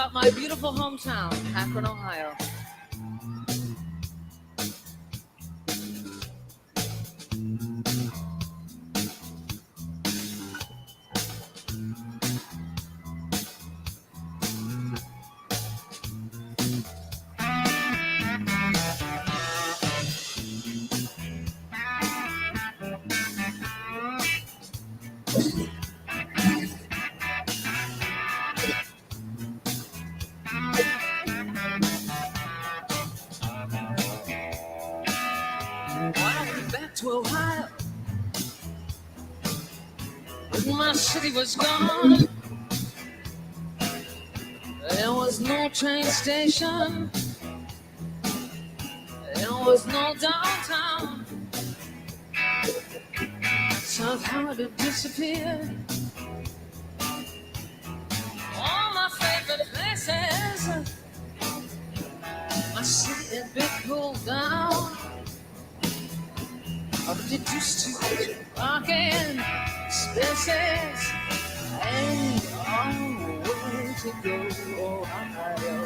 about my beautiful hometown, Akron, Ohio. To Ohio, when my city was gone, there was no train station, there was no downtown. South Howard had disappeared. All my favorite places, my city had been pulled down. But it used to rockin' spaces and all the way to go, Ohio.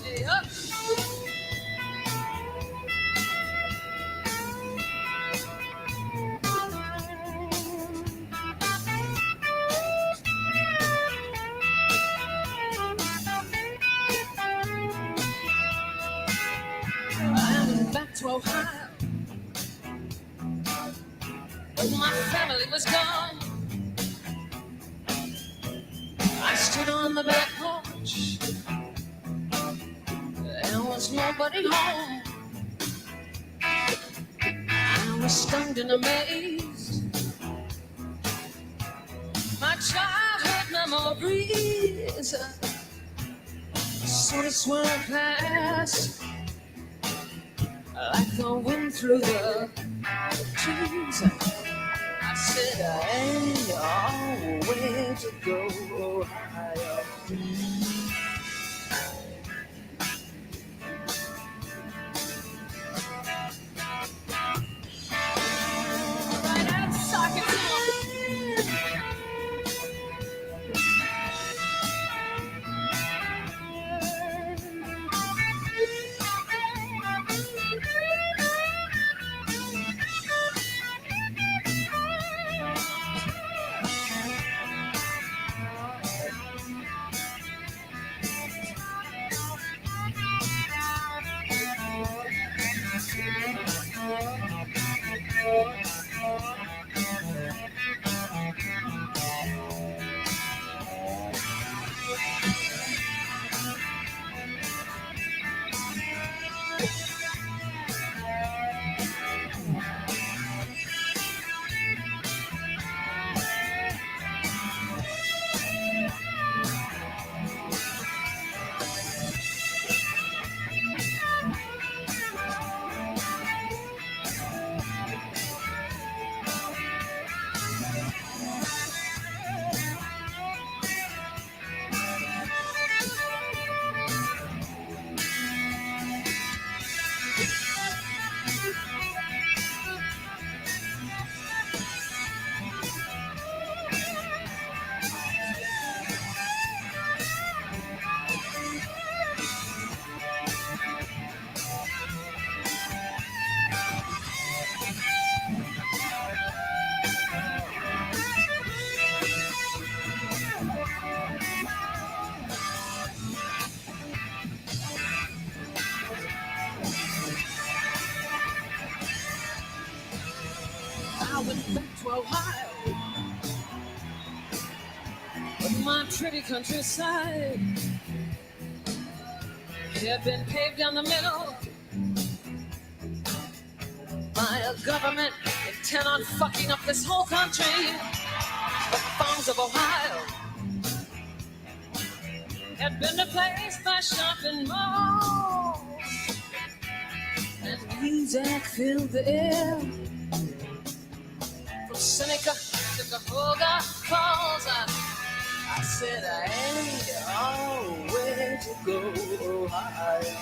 Yeah. Back to Ohio, when my family was gone. I stood on the back porch, there was nobody home. I was stunned and amazed. My childhood memories sort of swirled past, like the wind through the trees. I said, I ain't always to go higher. Right out of socket. I went back to Ohio, but my pretty countryside had been paved down the middle by a government intent on fucking up this whole country. The farms of Ohio had been replaced by shopping malls, and music filled the air. From Seneca to Cahoga Falls, I said I ain't always to go Ohio.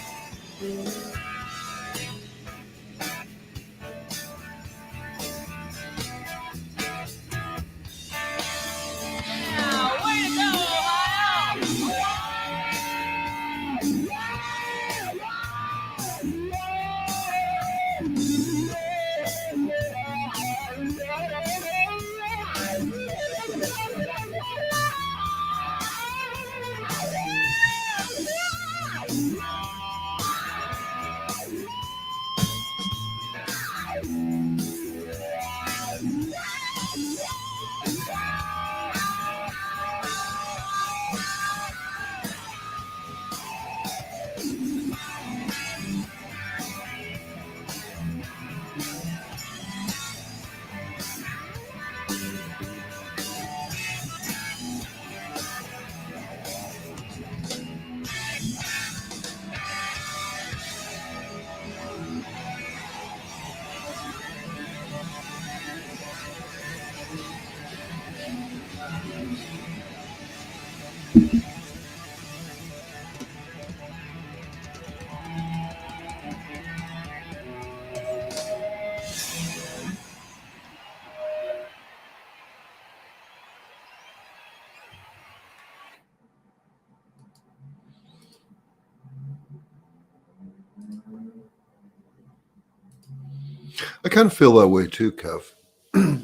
I kind of feel that way too, Kev.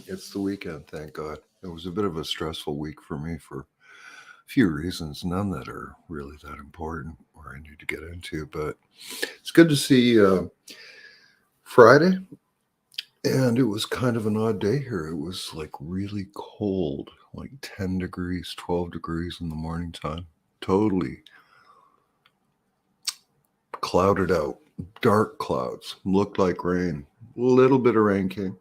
It's the weekend, thank God. It was a bit of a stressful week for me for a few reasons, none that are really that important or I need to get into. But it's good to see Friday, and it was kind of an odd day here. It was like really cold, like 10 degrees, 12 degrees in the morning time. Totally clouded out, dark clouds, looked like rain. A little bit of rain came.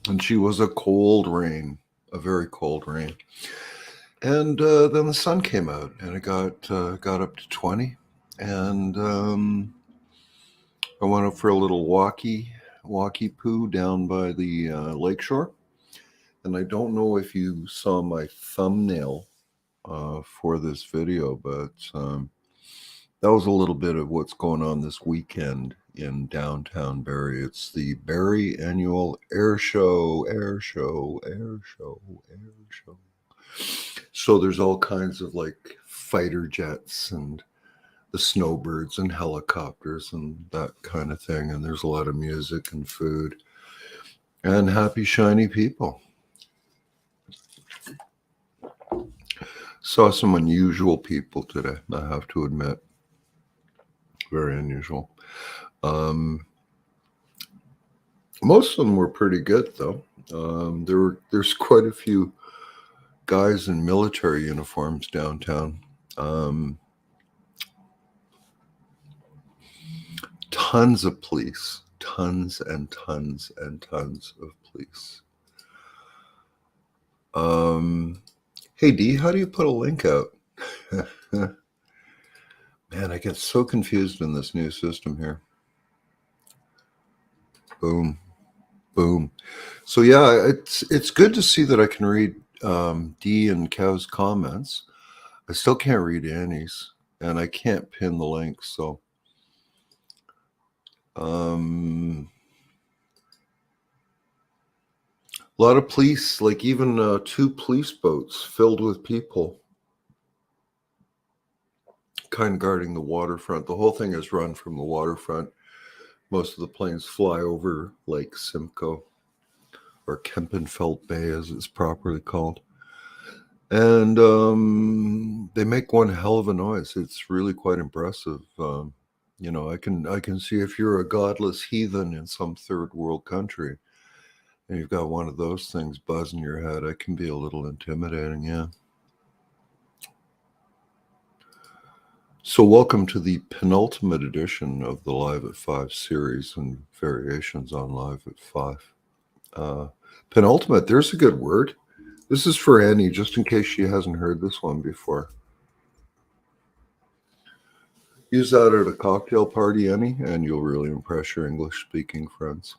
And she was a cold rain, a very cold rain. And then the sun came out, and it got up to 20. And I went up for a little walkie poo down by the lakeshore. And I don't know if you saw my thumbnail for this video, but that was a little bit of what's going on this weekend in downtown Barrie. It's the Barrie Annual Air Show, Air Show, Air Show, Air Show. So there's all kinds of like fighter jets and the snowbirds and helicopters and that kind of thing. And there's a lot of music and food and happy, shiny people. Saw some unusual people today, I have to admit. Very unusual. Most of them were pretty good, though. There's quite a few guys in military uniforms downtown. Tons of police, tons and tons and tons of police. Hey D, how do you put a link out? Man, I get so confused in this new system here. Boom, boom. So yeah, it's good to see that I can read D and Kev's comments. I still can't read Annie's, and I can't pin the link. So, a lot of police, like even 2 police boats filled with people, kind of guarding the waterfront. The whole thing is run from the waterfront. Most of the planes fly over Lake Simcoe, or Kempenfelt Bay as it's properly called. And they make one hell of a noise. It's really quite impressive. You know, I can see if you're a godless heathen in some third world country and you've got one of those things buzzing your head, it can be a little intimidating, yeah. So welcome to the penultimate edition of the Live at 5 series and variations on Live at 5. Penultimate, there's a good word. This is for Annie, just in case she hasn't heard this one before. Use that at a cocktail party, Annie, and you'll really impress your English-speaking friends.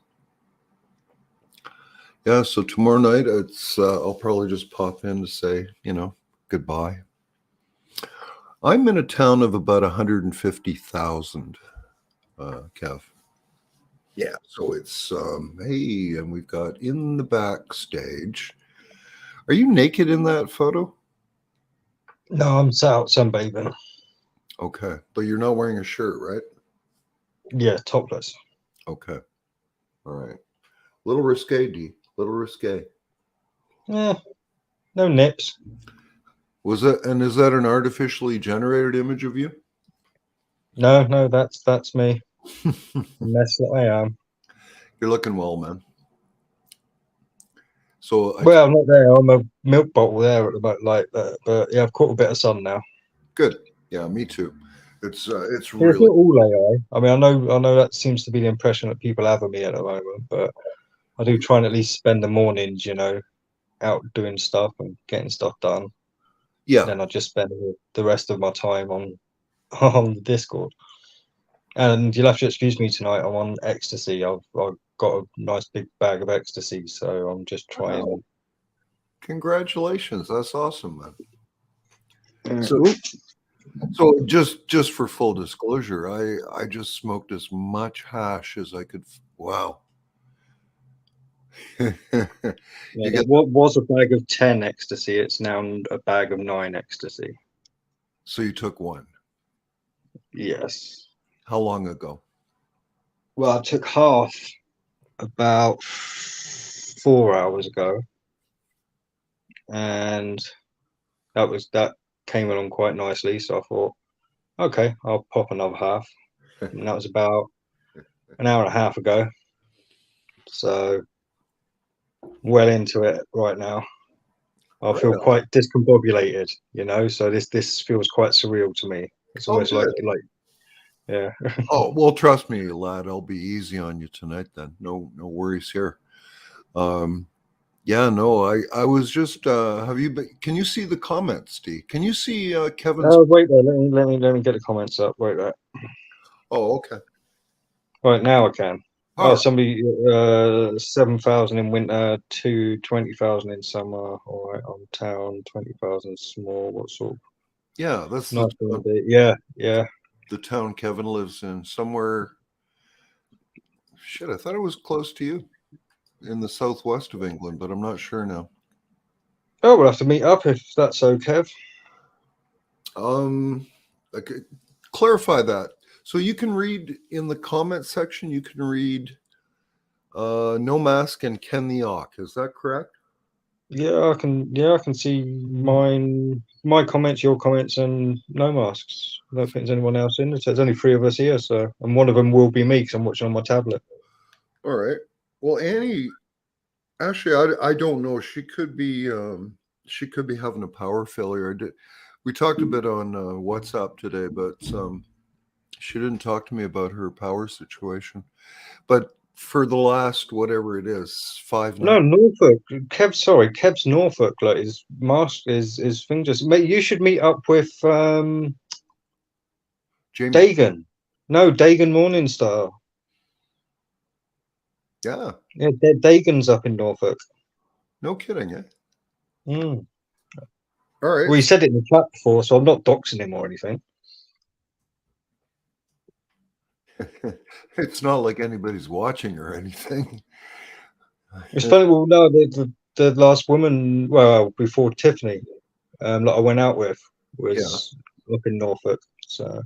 Yeah, so tomorrow night, I'll probably just pop in to say, you know, goodbye. I'm in a town of about 150,000, Kev. Yeah, so it's, hey, and we've got in the backstage. Are you naked in that photo? No, I'm out sunbathing. Okay, but you're not wearing a shirt, right? Yeah, topless. Okay, all right. Little risque, D. Little risque. Yeah, no nips. Was that, and is that an artificially generated image of you? No, that's me. The mess that I am. You're looking well, man. So Well, I'm not there. I'm a milk bottle there at the moment, like that. But yeah, I've caught a bit of sun now. good. Yeah, me too. It's Yeah, it's really not all AI. I mean, I know that seems to be the impression that people have of me at the moment, but I do try and at least spend the mornings, you know, out doing stuff and getting stuff done. yeah. Then I just spend the rest of my time on on the Discord. And you'll have to excuse me tonight. I'm on ecstasy. I've got a nice big bag of ecstasy, so I'm just trying. Wow. Congratulations, that's awesome, man. So So just for full disclosure, I just smoked as much hash as I could. Wow. yeah, what was a bag of 10 ecstasy? It's now a bag of 9 ecstasy. So you took one. Yes. How long ago? Well, I took half about 4 hours ago, and that came along quite nicely. So I thought, okay, I'll pop another half, and that was about an hour and a half ago. So well into it right now. I Right feel on. quite discombobulated, you know. So this feels quite surreal to me. It's Oh, almost like good. yeah. Oh, well, trust me, lad. I'll be easy on you tonight. Then, no worries here. Um, yeah, no, I was just. Have you been? Can you see the comments, Steve? Can you see Kevin's? Oh wait there, let me get the comments up. Wait there. Oh, okay. Right now I can. All Oh, right. somebody 7,000 in winter, 20,000 in summer. All right, on town, 20,000 small. What sort of Yeah, that's nice one? Yeah, yeah. the town Kevin lives in. Somewhere. Shit, I thought it was close to you in the southwest of England, but I'm not sure now. Oh, we'll have to meet up if that's so, Kev. Okay, clarify that. So you can read in the comment section. You can read No Mask and Ken the Auk. Is that correct? Yeah, I can. Yeah, I can see my comments, your comments, and no masks. I don't think there's anyone else in. There's only three of us here, so and one of them will be me because I'm watching on my tablet. All right. Well, Annie, actually, I don't know. She could be having a power failure. We talked a bit on WhatsApp today, but she didn't talk to me about her power situation. But for the last whatever it is, 5 nights. No, Norfolk. Kev, sorry, Kev's Norfolk. Like his mask is thing just. Mate, you should meet up with Jamie. Dagan. No, Dagan Morningstar. Yeah. Yeah, Dagan's up in Norfolk. No kidding, eh? Mm. All right. Well, he said it in the chat before, so I'm not doxing him or anything. It's not like anybody's watching or anything. It's funny. Well, no, the last woman, well, before Tiffany, that I went out with was up in Norfolk. So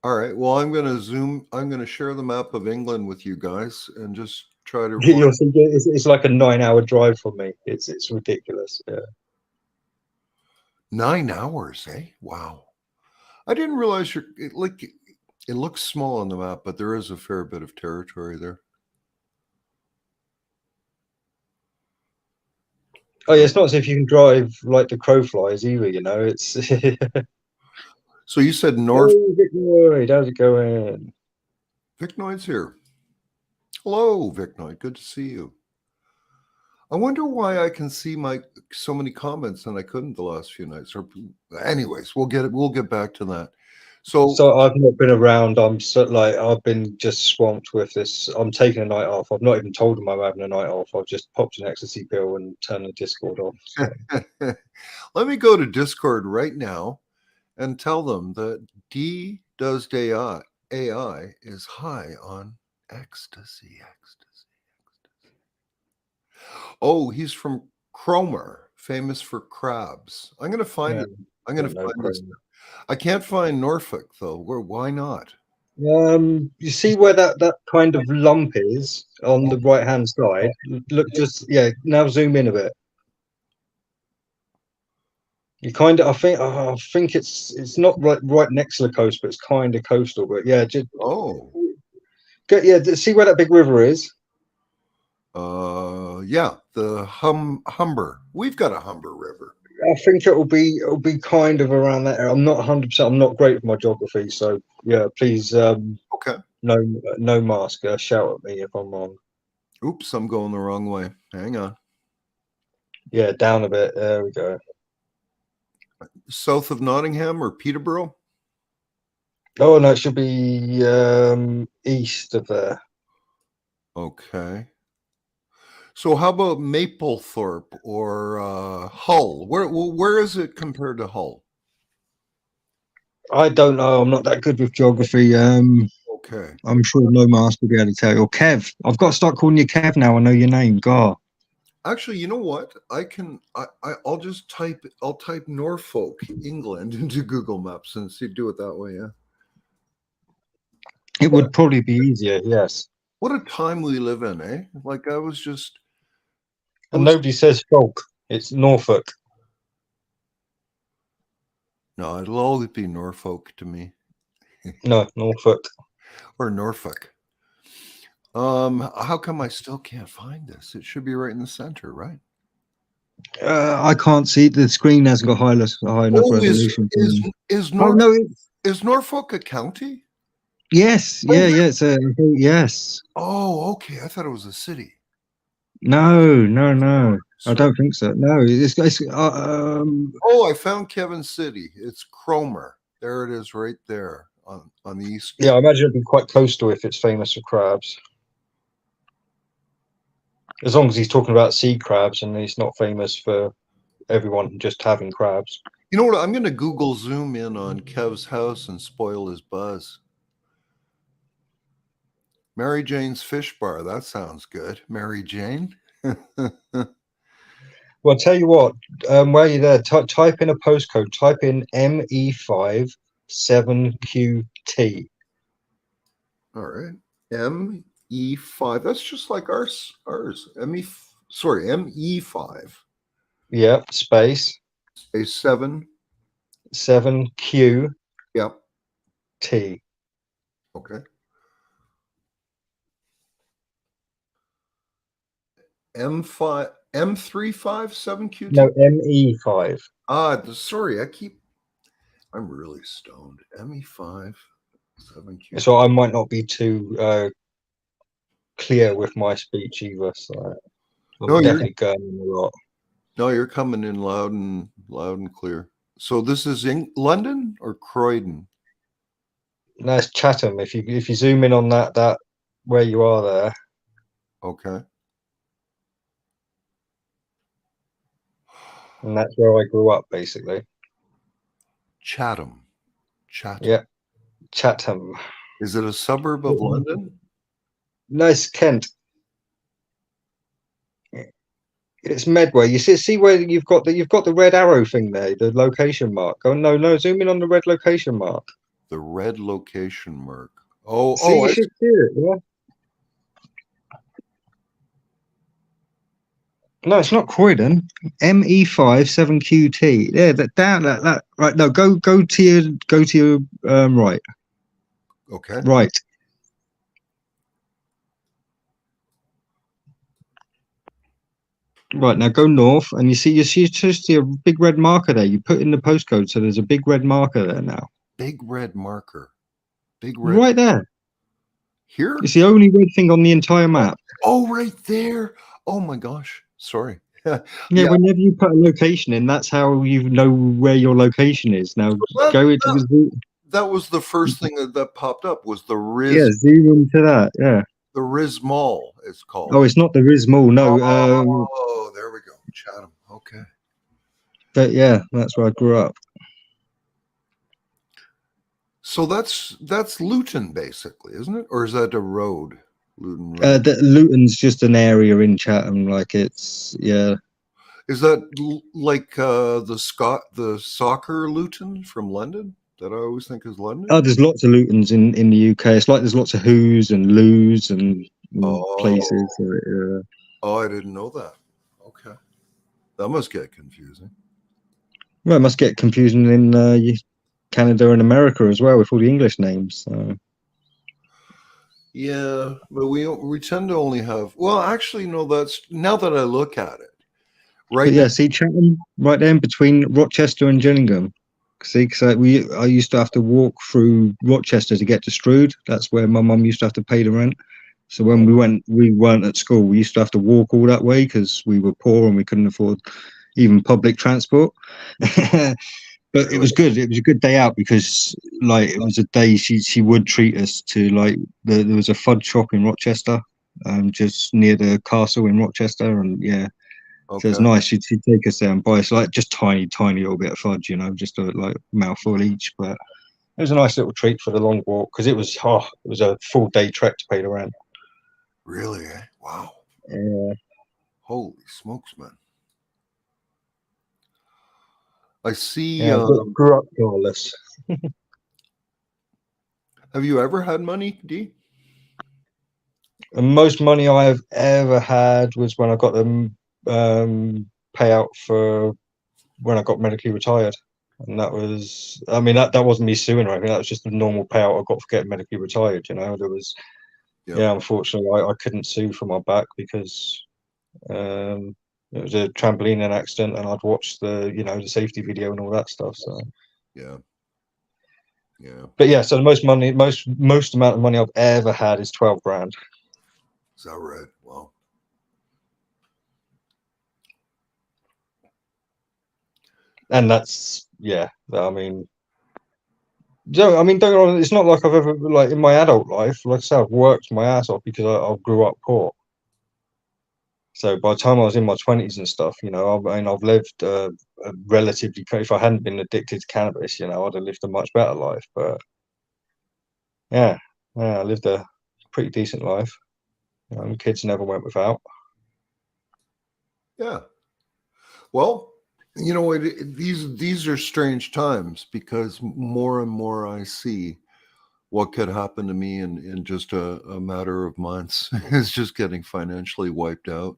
All right. Well, I'm going to share the map of England with you guys and just try to find you'll see, it's like a 9 hour drive for me. It's ridiculous. Yeah. 9 hours, eh? Wow. I didn't realize it looks small on the map, but there is a fair bit of territory there. Oh yeah, it's not as if you can drive like the crow flies either. You know, it's. So you said North. Hey, Vic Lloyd, how's it going? Vicnoid's here. Hello, Vicnoid. Good to see you. I wonder why I can see so many comments and I couldn't the last few nights. Or, anyways, we'll get back to that. So I've not been around. I've been just swamped with this. I'm taking a night off. I've not even told them I'm having a night off. I've just popped an ecstasy pill and turned the Discord off. So. Let me go to Discord right now and tell them that D does AI is high on ecstasy. Oh, he's from Cromer, famous for crabs. I'm going to find it. I'm going to find this. I can't find Norfolk though. Why not? You see where that kind of lump is on the right hand side? Look, now zoom in a bit. You kind of, I think it's not right next to the coast, but it's kind of coastal. But yeah, just see where that big river is. Yeah, the Humber. We've got a Humber River. I think it'll be kind of around that area. I'm not 100%. I'm not great with my geography, so yeah, please. Okay. No mask. Shout at me if I'm wrong. Oops, I'm going the wrong way. Hang on. Yeah, down a bit. There we go. South of Nottingham or Peterborough? Oh no, it should be east of there. Okay. So how about Maplethorpe or Hull? Where is it compared to Hull? I don't know. I'm not that good with geography. Okay. I'm sure no mask will be able to tell you. Or Kev. I've got to start calling you Kev now. I know your name. God. Actually, you know what? I'll type Norfolk, England into Google Maps and do it that way, yeah. It would probably be easier, yes. What a time we live in, eh? Like I was just, I And was nobody says Falk. It's Norfolk. no, it'll always be Norfolk to me No, Norfolk. or Norfolk. How come I still can't find this? It should be right in the center, right? I can't see. The screen hasn't got high enough Oh, resolution for me. is Oh no! Is Norfolk a county? Yes, Oh, yeah. It's a yes. oh, okay. I thought it was a city. No. I Sorry. don't think so. No, it's Oh, I found Kevin City. It's Cromer. There it is, right there on the east. yeah. I imagine it'd be quite coastal if it's famous for crabs. As long as he's talking about sea crabs and he's not famous for everyone just having crabs. You know what? I'm going to Google zoom in on Kev's house and spoil his buzz. Mary Jane's Fish Bar. That sounds good. Mary Jane. Well, I'll tell you what. While you're there, type in a postcode. Type in ME5 7QT. All right. ME5. That's just like ours. ME5. Yeah, space Space 7. 7QT. Yep. Okay. M5 M357QT. No, ME5. Sorry, I'm really stoned. ME5 7QT. So I might not be too clear with my speech either. So No, I'm you're definitely going in a lot. no, you're coming in loud and clear. So this is in London or Croydon? No, it's Chatham. If you zoom in on that where you are there, Okay. and that's where I grew up basically. Chatham. Yeah, Chatham. Is it a suburb of London? No, it's Kent. It's Medway. You see where you've got the red arrow thing there, the location mark. Oh no, zoom in on the red location mark. The red location mark. Oh, See, you should see it. Yeah. No, it's not Croydon. ME5 7QT. Yeah, that down that right. No, go to your right. Okay. Right. Right, now go north and you just see a big red marker there. You put in the postcode, so there's a big red marker there now. Big red marker. Big red. Right there. Here? It's the only red thing on the entire map. Oh, right there. Oh my gosh. Sorry. Yeah, whenever you put a location in, that's how you know where your location is. Now go into the That was the first thing that popped up was the Riz. Yeah, zoom into that. Yeah. The Riz Mall, it's called. Oh, it's not the Riz Mall. No. Oh, there we go. Chatham. Okay. But yeah, that's where I grew up. So that's Luton, basically, isn't it? Or is that a road? Luton Road. Luton's just an area in Chatham. Like it's Is that like the soccer Luton from London that I always think is London? Oh, there's lots of Lutons in the UK. It's like there's lots of Who's and Lou's and places. Oh, I didn't know that. Okay, that must get confusing. Well, it must get confusing in Canada and America as well with all the English names. So. Yeah, but we tend to only have. Well, actually, no. That's now that I look at it, right? But yeah, see Chatham right there in between Rochester and Gillingham. See, because I used to have to walk through Rochester to get to Strood. That's where my mum used to have to pay the rent. So when we weren't at school, we used to have to walk all that way because we were poor and we couldn't afford even public transport. But it was good. It was a good day out because, like, it was a day she would treat us to, like, there was a fudge shop in Rochester, just near the castle in Rochester, and yeah, so it's nice. She'd take us there and buy us like just tiny little bit of fudge, just a like mouthful each. But it was a nice little treat for the long walk because it was a full day trek to pay the rent. Really? Wow. Yeah. Holy smokes, man. I see. Yeah, grew up careless. Have you ever had money, D? The most money I have ever had was when I got the payout for when I got medically retired. And that was, I mean, that wasn't me suing or anything. That was just the normal payout I got for getting medically retired. You know, there was, Yep. yeah, unfortunately, I couldn't sue for my back because it was a trampoline accident, and I'd watched the safety video and all that stuff. So, Yeah. Yeah. but yeah, so the most money, most amount of money I've ever had is 12 grand. Is that right? Wow. And that's, yeah, I mean, don't get me wrong, it's not like I've ever, like in my adult life, like I said, I've worked my ass off because I grew up poor. So by the time I was in my 20s and stuff, I mean, I've lived a relatively, if I hadn't been addicted to cannabis, I'd have lived a much better life. But yeah, I lived a pretty decent life. Kids never went without. Yeah. Well, these are strange times because more and more I see what could happen to me in just a matter of months is just getting financially wiped out.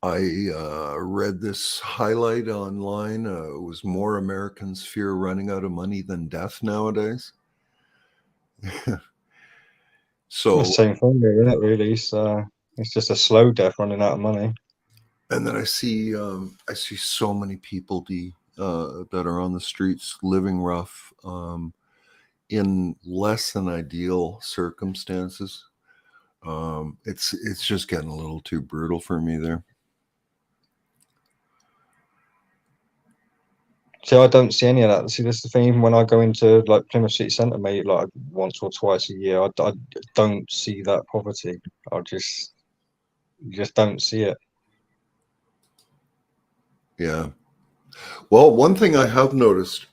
I read this highlight online. It was more Americans fear running out of money than death nowadays. So, The same thing, isn't it? Really, it's just a slow death, running out of money. and then I see so many people that are on the streets living rough, in less than ideal circumstances. It's just getting a little too brutal for me there. See, I don't see any of that. See, that's the thing. Even when I go into like Plymouth City Centre, mate, like once or twice a year, I don't see that poverty. I just don't see it. Yeah. Well, one thing I have noticed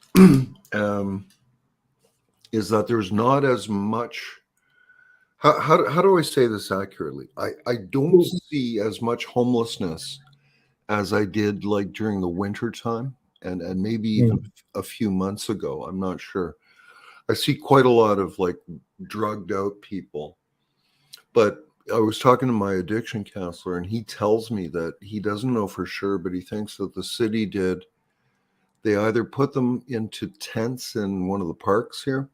is that there's not as much. How do I say this accurately? I don't see as much homelessness as I did like during the winter time and maybe even a few months ago. I'm not sure. I see quite a lot of like drugged out people. But I was talking to my addiction counselor and he tells me that he doesn't know for sure, but he thinks that the city did. They either put them into tents in one of the parks here,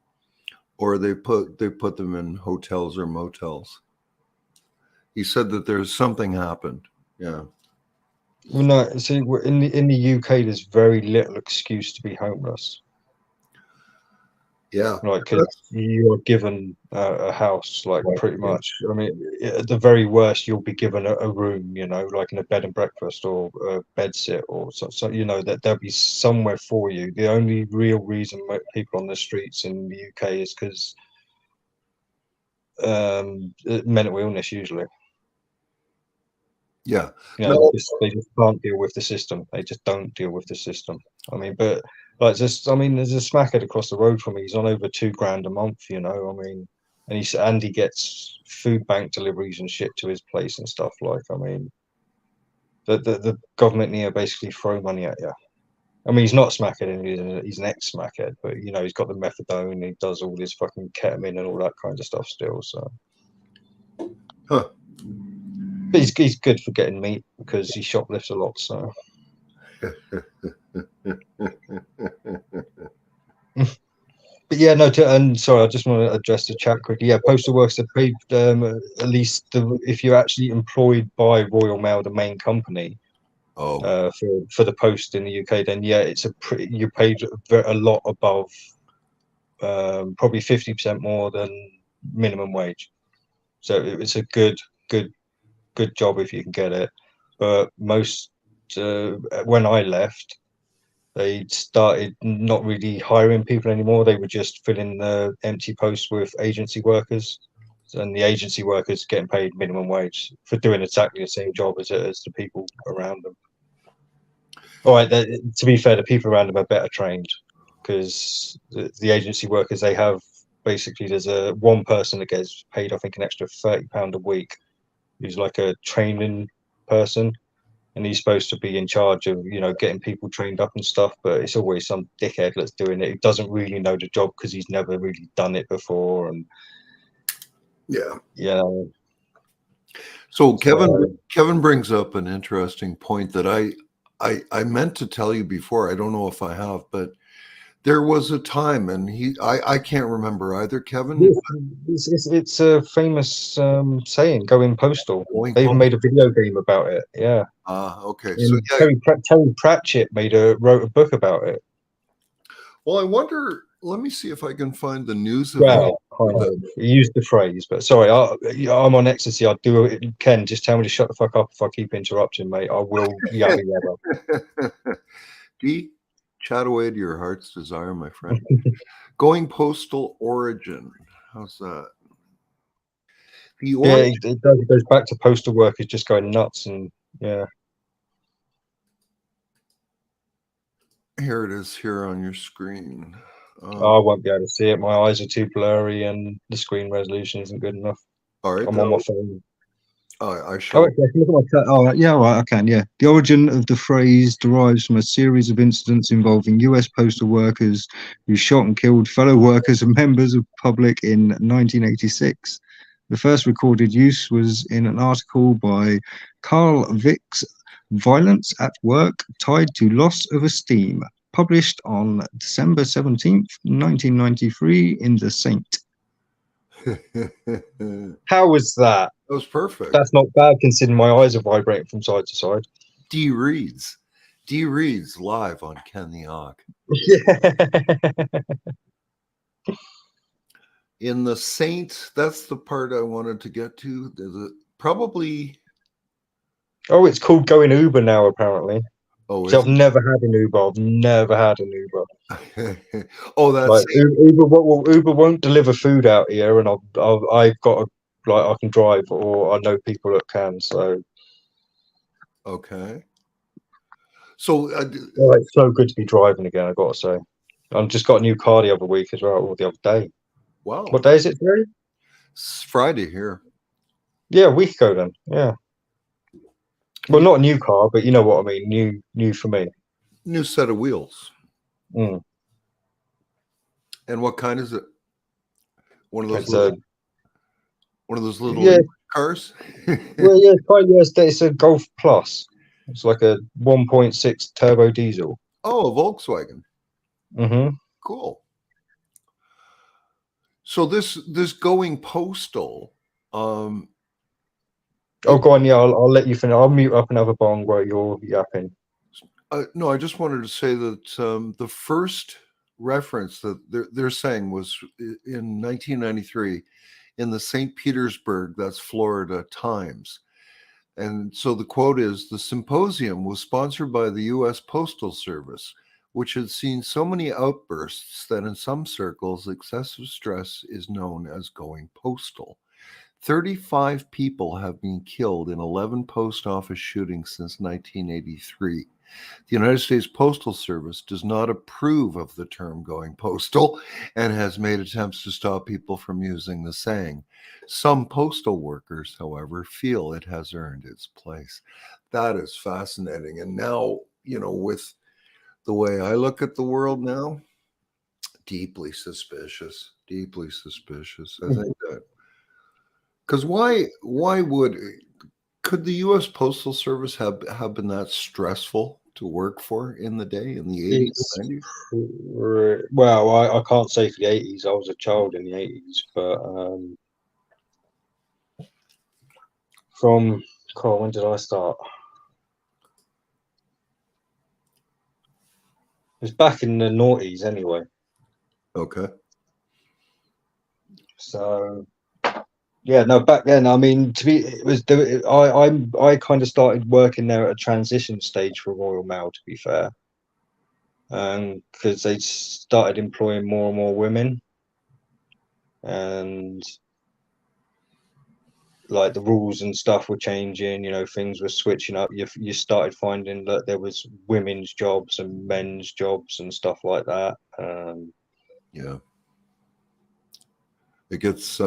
or they put them in hotels or motels. He said that there's something happened. Yeah. Well, no, see, in the UK, there's very little excuse to be homeless. Yeah. Like, because you are given a house, like pretty much. I mean, at the very worst, you'll be given a room, like in a bed and breakfast or a bed sit, or so that there'll be somewhere for you. The only real reason people on the streets in the UK is because mental illness, usually. Yeah. They just can't deal with the system. They just don't deal with the system. I mean, but like there's a smackhead across the road from me. He's on over £2,000 a month. I mean, and he gets food bank deliveries and shit to his place and stuff. Like, I mean, the government here basically throw money at you. I mean, he's not a smackhead, he's an ex-smackhead, but he's got the methadone. He does all this fucking ketamine and all that kind of stuff still. So. Huh. But he's good for getting meat because he shoplifts a lot. So, but yeah, no. And sorry, I just want to address the chat quickly. Yeah, postal workers are paid at least if you're actually employed by Royal Mail, the main company. Oh. For the post in the UK, then yeah, you're paid a lot above, probably 50% more than minimum wage. So it's a good job if you can get it. But most when I left, they started not really hiring people anymore. They were just filling the empty posts with agency workers, and the agency workers getting paid minimum wage for doing exactly the same job as the people around them. All right, to be fair, the people around them are better trained because the agency workers, they have basically, there's one person that gets paid, I think, an extra £30 a week, who's like a training person, and he's supposed to be in charge of, you know, getting people trained up and stuff, but it's always some dickhead that's doing it who doesn't really know the job because he's never really done it before. And Yeah. yeah, So so Kevin brings up an interesting point that I meant to tell you before. I don't know if I have, but there was a time, and I can't remember either, Kevin. it's a famous saying, going postal. Going They even postal. made a video game about it. Yeah. Okay. So And yeah. Terry Pratchett wrote a book about it. Well, I wonder. Let me see if I can find the news of it. Well, kind of. He used the phrase, but sorry, I'm on ecstasy. I do it. Ken, just tell me to shut the fuck up if I keep interrupting, mate. I will yabba yabba. D, chat away to your heart's desire, my friend. Going postal origin. How's that? The Yeah, origin. it goes back to postal workers just going nuts, and yeah. Here it is here on your screen. I won't be able to see it. My eyes are too blurry, and the screen resolution isn't good enough. All right. I'm on my phone. I Oh, shall. okay. Look at my oh, yeah, right, I can. Yeah, the origin of the phrase derives from a series of incidents involving U.S. postal workers who shot and killed fellow workers and members of the public in 1986. The first recorded use was in an article by Carl Vicks, "Violence at Work Tied to Loss of Esteem," published on December 17th, 1993 in The Saint. That How was that? was perfect. That's not bad considering my eyes are vibrating from side to side. D reads live on Ken the Hawk. Yeah. In The Saint, that's the part I wanted to get to. There's probably. Oh, it's called going Uber now, apparently. Oh, So is I've never had an Uber. I've never had an Uber. it? Oh, that's Like Uber won't deliver food out here, and I've got a, like I can drive, or I know people that can. So okay. So well, it's so good to be driving again. I got to say, I just got a new car the other week as well, or the other day. wow, What day is it today? it's Friday here. Yeah, a week ago then. Yeah. Well, not a new car, but you know what I mean. New for me. New set of wheels. Mm. And what kind is it? One of those It's little, one of those little yeah, cars. well, yeah, quite yes. It's a Golf Plus. It's like a 1.6 turbo diesel. Oh, a Volkswagen. Mm-hmm. Cool. So this going postal. Oh, go on. Yeah, I'll let you finish. I'll mute up another bong while you're yapping. No, I just wanted to say that the first reference that they're saying was in 1993 in the St. Petersburg, that's Florida, Times. And so the quote is, "The symposium was sponsored by the U.S. Postal Service, which had seen so many outbursts that in some circles excessive stress is known as going postal. 35 people have been killed in 11 post office shootings since 1983. The United States Postal Service does not approve of the term going postal and has made attempts to stop people from using the saying. Some postal workers, however, feel it has earned its place." That is fascinating. And now, with the way I look at the world now, deeply suspicious, deeply suspicious. I think that, because could the U.S. Postal Service have been that stressful to work for in the day, in the 80s and 90s? Well, I can't say for the 80s. I was a child in the 80s, but from when did I start? It was back in the noughties anyway. Okay. So yeah, no, back then, I mean, I kind of started working there at a transition stage for Royal Mail, to be fair, because they started employing more and more women, and like the rules and stuff were changing, things were switching up. You started finding that there was women's jobs and men's jobs and stuff like that. Yeah. It gets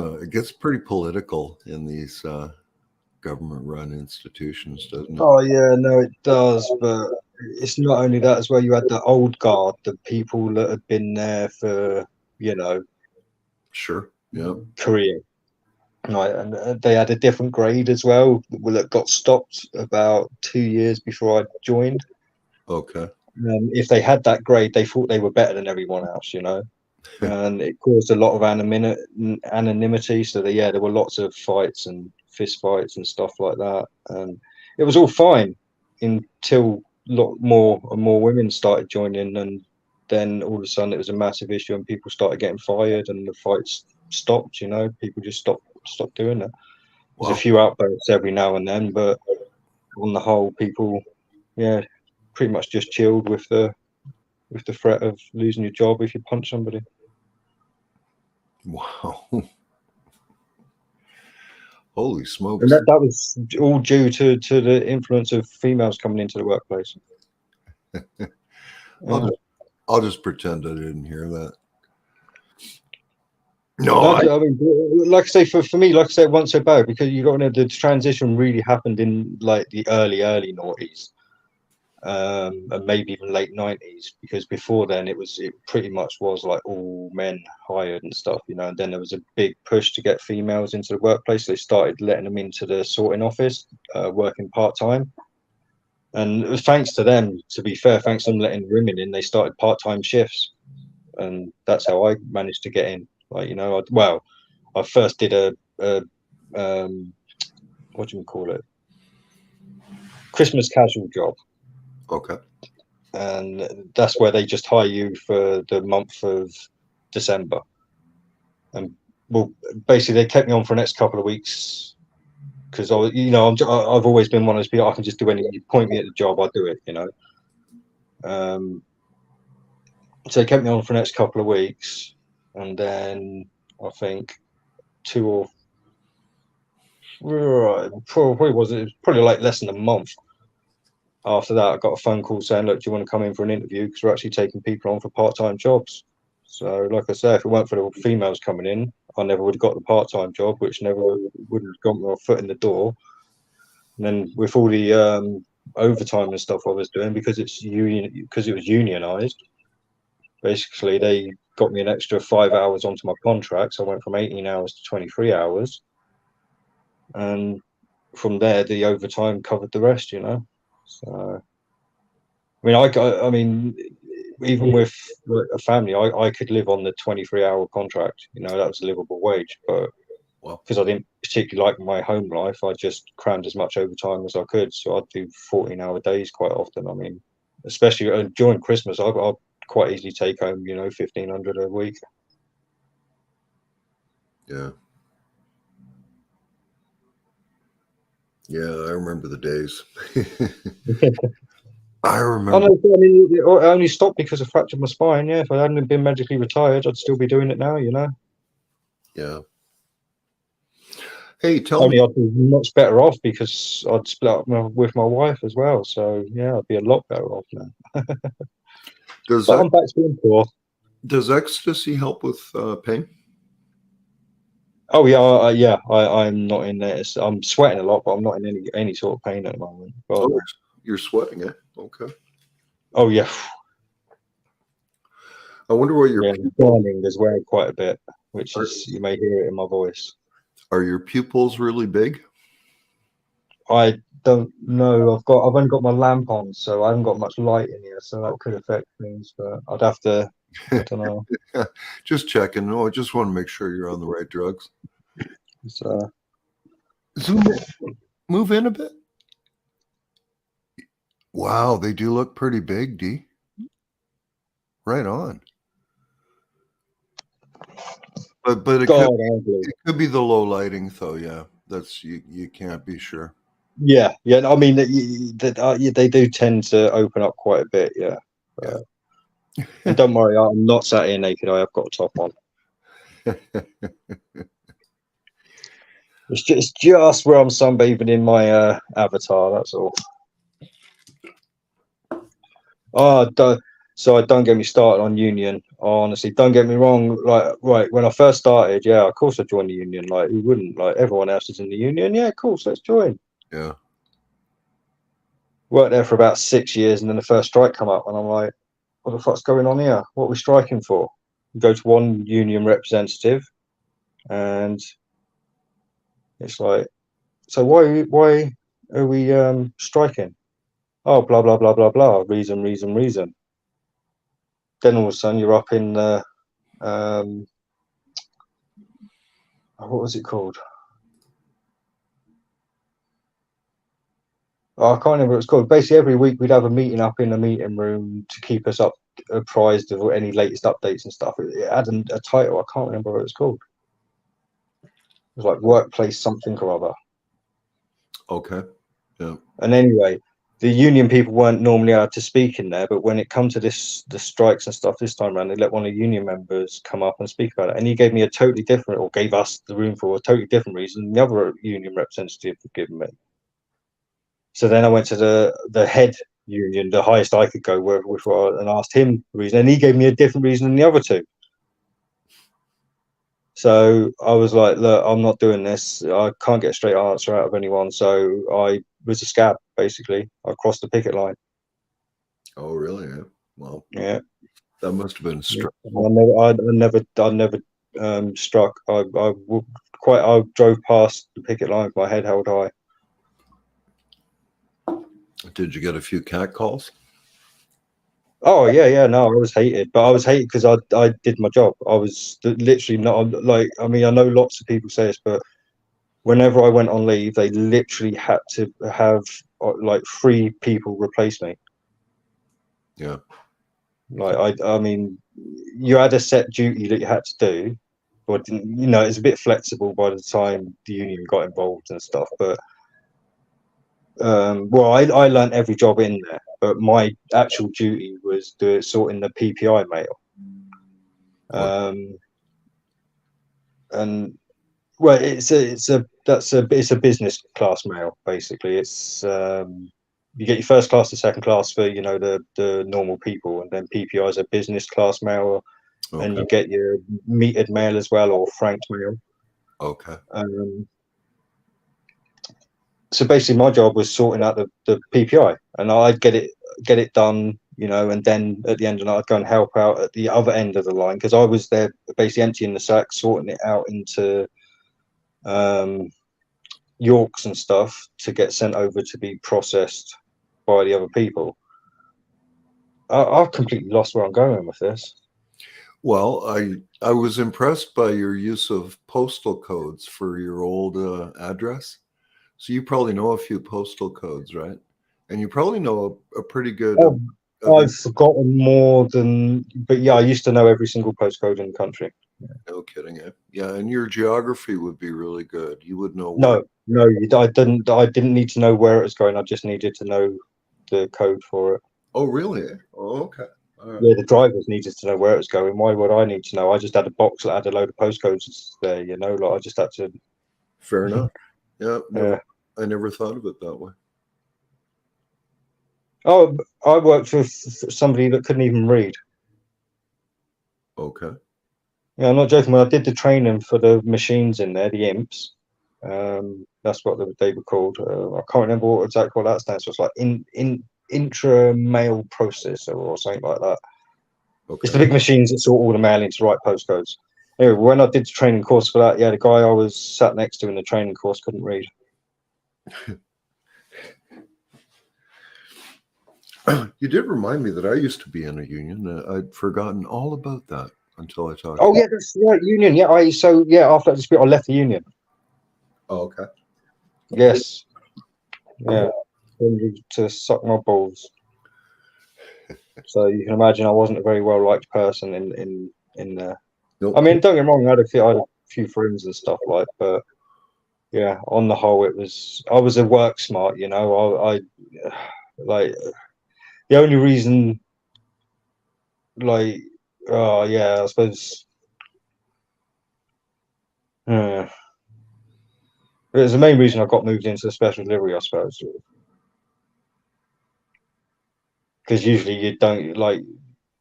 pretty political in these government-run institutions, doesn't it? Oh yeah, no, it does, but it's not only that as well. You had the old guard, the people that had been there for, you know, Sure. Yeah. career, right? And they had a different grade as well. Well, it got stopped about 2 years before I joined. Okay. If they had that grade, they thought they were better than everyone else, you know, and it caused a lot of anonymity. So yeah, there were lots of fights and fist fights and stuff like that, and it was all fine until a lot more and more women started joining, and then all of a sudden it was a massive issue, and people started getting fired, and the fights stopped. You know, people just stopped doing that. There's Wow. a few outbursts every now and then, but on the whole, people, yeah, pretty much just chilled with the threat of losing your job if you punch somebody. Wow. Holy smokes. And that was all due to the influence of females coming into the workplace. I'll just pretend I didn't hear that. No, I mean, like I say, for me, like I say, it wasn't so bad because you got to know the transition really happened in like the early noughties, and maybe even late 90s, because before then it pretty much was like all men hired and stuff, you know. And then there was a big push to get females into the workplace. They started letting them into the sorting office, working part-time, and it was thanks to them, to be fair, thanks to them letting women in, they started part-time shifts, and that's how I managed to get in. Like, you know, I first did a what do you call it, Christmas casual job. okay. And that's where they just hire you for the month of December. And well, basically they kept me on for the next couple of weeks because I've always been one of those people. I can just do anything. You point me at the job, I'll do it, you know. So they kept me on for the next couple of weeks, and then I think probably like less than a month after that, I got a phone call saying, look, do you want to come in for an interview? Because we're actually taking people on for part-time jobs. So like I say, if it weren't for the females coming in, I never would have got the part-time job, which never would have got my foot in the door. And then with all the overtime and stuff I was doing, because it was unionized, basically they got me an extra 5 hours onto my contract. So I went from 18 hours to 23 hours. And from there, the overtime covered the rest, you know. So, I mean, even with a family, I could live on the 23-hour contract. You know, that was a livable wage. But because I didn't particularly like my home life, I just crammed as much overtime as I could. So I'd do 14-hour days quite often. I mean, especially during Christmas, I'd quite easily take home, you know, 1,500 a week. Yeah. Yeah, I remember the days. I remember. I mean, it only stopped because I fractured my spine. Yeah, if I hadn't been medically retired, I'd still be doing it now, you know. Yeah. Hey, tell me. I'd be much better off because I'd split up with my wife as well. So yeah, I'd be a lot better off now. I'm back to being poor. Does ecstasy help with pain? Oh yeah, yeah. I'm not in there. I'm sweating a lot, but I'm not in any sort of pain at the moment. But, you're sweating, eh? Okay. Oh yeah. I wonder what you're burning as well quite a bit, which is, you may hear it in my voice. Are your pupils really big? I don't know. I've only got my lamp on, so I haven't got much light in here, so that could affect things. But I'd have to. I don't know. Just checking. No, I just want to make sure you're on the right drugs. So, move in a bit. Wow, they do look pretty big, D. Right on. But it could be the low lighting, though. Yeah, that's you can't be sure. Yeah. I mean, they do tend to open up quite a bit. Yeah. And don't worry, I'm not sat here naked. I have got a top on. It's just where I'm sunbathing in my avatar. That's all. So don't get me started on union. Honestly, don't get me wrong. Like, right when I first started, yeah, of course I joined the union. Like, who wouldn't? Like, everyone else is in the union. Yeah, of course, let's join. Yeah. Worked there for about 6 years, and then the first strike come up, and I'm like, what the fuck's going on here? What are we striking for? Go to one union representative, and it's like, so why are we striking? Oh, blah blah blah blah blah. Reason. Then all of a sudden you're up in the what was it called? Oh, I can't remember what it's called. Basically, every week we'd have a meeting up in the meeting room to keep us up apprised of any latest updates and stuff. It had a title. I can't remember what it was called. It was like workplace something or other. Okay. Yeah. And anyway, the union people weren't normally allowed to speak in there, but when it come to the strikes and stuff this time around, they let one of the union members come up and speak about it. And he gave me a totally different, or gave us the room for a totally different reason than the other union representative had given me. So then I went to the head union, the highest I could go with, and asked him the reason, and he gave me a different reason than the other two. So I was like, look, I'm not doing this. I can't get a straight answer out of anyone. So I was a scab, basically. I crossed the picket line. Oh, really? Yeah. Well, Yeah. that must have been stressful. I never struck. I drove past the picket line with my head held high. Did you get a few cat calls? Oh yeah. No, I was hated, but I was hated because I did my job. I was literally not like. I mean, I know lots of people say this, but whenever I went on leave, they literally had to have like 3 people replace me. Yeah. Like I mean, you had a set duty that you had to do, but it's a bit flexible by the time the union got involved and stuff. But well, I learned every job in there, but my actual duty was sorting the PPI mail. And well, it's a business class mail basically. It's you get your first class and second class for the normal people, and then PPI is a business class mail, and you get your metered mail as well, or franked mail. Okay. So basically, my job was sorting out the PPI, and I'd get it done, and then at the end of the night, I'd go and help out at the other end of the line, because I was there basically emptying the sack, sorting it out into Yorks and stuff to get sent over to be processed by the other people. I've completely lost where I'm going with this. Well, I was impressed by your use of postal codes for your old address. So you probably know a few postal codes, right? And you probably know a pretty good. I've forgotten more than, but yeah, I used to know every single postcode in the country. No kidding, eh? Yeah, and your geography would be really good. You would know. No, I didn't need to know where it was going. I just needed to know the code for it. Oh, really? Oh, okay. Yeah, the drivers needed to know where it was going. Why would I need to know? I just had a box that had a load of postcodes there, like I just had to. Fair enough. Yeah. I never thought of it that way. Oh, I worked for somebody that couldn't even read. Okay. Yeah, I'm not joking. When I did the training for the machines in there, the imps, that's what they were called. I can't remember what that stands for. It's like intra-mail processor or something like that. Okay. It's the big machines that sort all the mail into the right postcodes. Anyway, when I did the training course for that, yeah, the guy I was sat next to in the training course couldn't read. You did remind me that I used to be in a union. I'd forgotten all about that until I talked. Oh yeah, that's right, union. Yeah, after that dispute, I left the union. Oh, okay. Yes. Yeah. To suck my balls. So you can imagine I wasn't a very well liked person in there. Nope. I mean, don't get me wrong, I had a few friends and stuff but yeah, on the whole, I was a work smart, I like the only reason, I suppose it was the main reason I got moved into the special delivery, I suppose, because usually you don't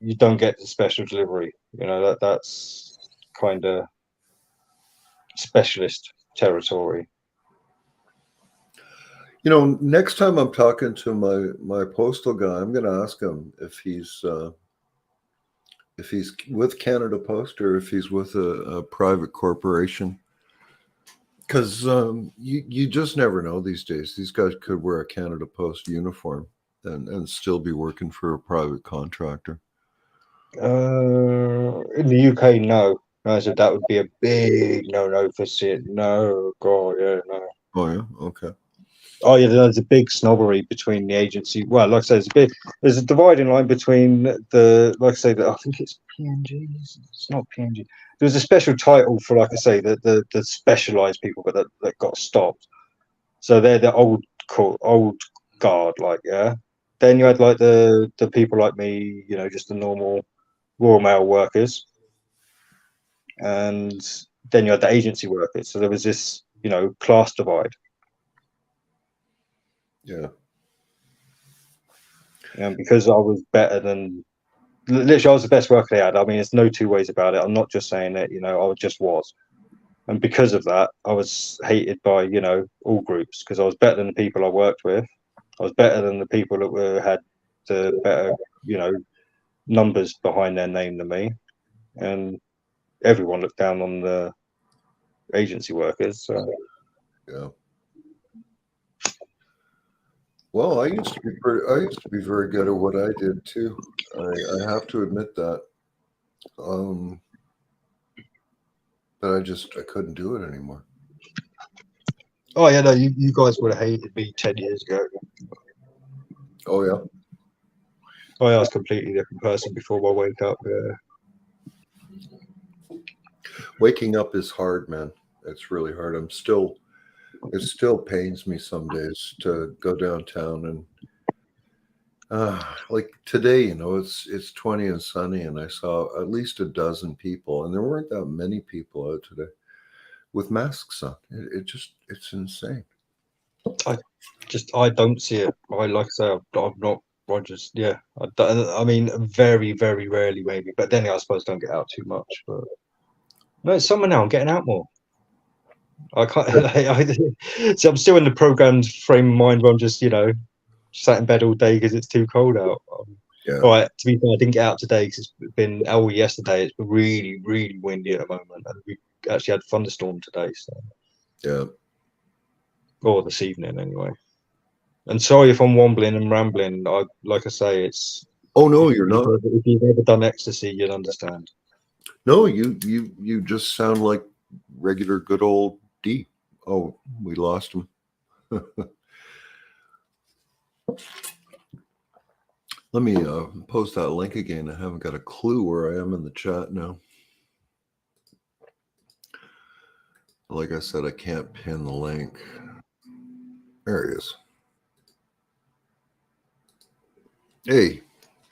you don't get the special delivery. You know, that's kind of specialist territory. You know, next time I'm talking to my postal guy, I'm going to ask him if he's with Canada Post or if he's with a private corporation. Because you just never know these days. These guys could wear a Canada Post uniform and still be working for a private contractor. In the UK, no. No, so that would be a big no for it. No, God, yeah, no. Oh yeah, okay. Oh yeah, there's a big snobbery between the agency. Well, like I say, there's a dividing line between the, like I say, I think it's PNG. It's not PNG. There's a special title for, like I say, the specialized people, but that got stopped. So they're the old guard, like, yeah. Then you had like the people like me, you know, just the normal Royal Mail workers, and then you had the agency workers. So there was this, you know, class divide. Yeah. And because I was better than, literally, I was the best worker they had. I mean, there's no two ways about it. I'm not just saying it, you know, I just was. And because of that, I was hated by, you know, all groups, because I was better than the people I worked with. I was better than the people that had the better, you know, numbers behind their name than me. And everyone looked down on the agency workers. So. Yeah. Well, I used to be very good at what I did too. I have to admit that. But I couldn't do it anymore. Oh yeah, no, you guys would have hated me 10 years ago. Oh yeah. Oh yeah, I was a completely different person before I wake up. Waking up is hard, man. It's really hard. It still pains me some days to go downtown and like today, you know, it's 20 and sunny, and I saw at least a dozen people, and there weren't that many people out today with masks on. It's insane. I don't see it. Like I say, I'm not. I just, yeah. I mean, very, very rarely, maybe. But then I suppose don't get out too much. But no, it's summer now. I'm getting out more. I can't. So I'm still in the programmed frame of mind where I'm just, you know, sat in bed all day because it's too cold out. Yeah. All right. To be fair, I didn't get out today because it's been yesterday. It's been really, really windy at the moment, and we actually had a thunderstorm today. So Yeah. or this evening, anyway. And sorry if I'm wombling and rambling. Like I say, it's. Oh no, you're not. If you've ever done ecstasy, you'll understand. No, you just sound like regular good old D. Oh, we lost him. Let me post that link again. I haven't got a clue where I am in the chat now. Like I said, I can't pin the link. There it is.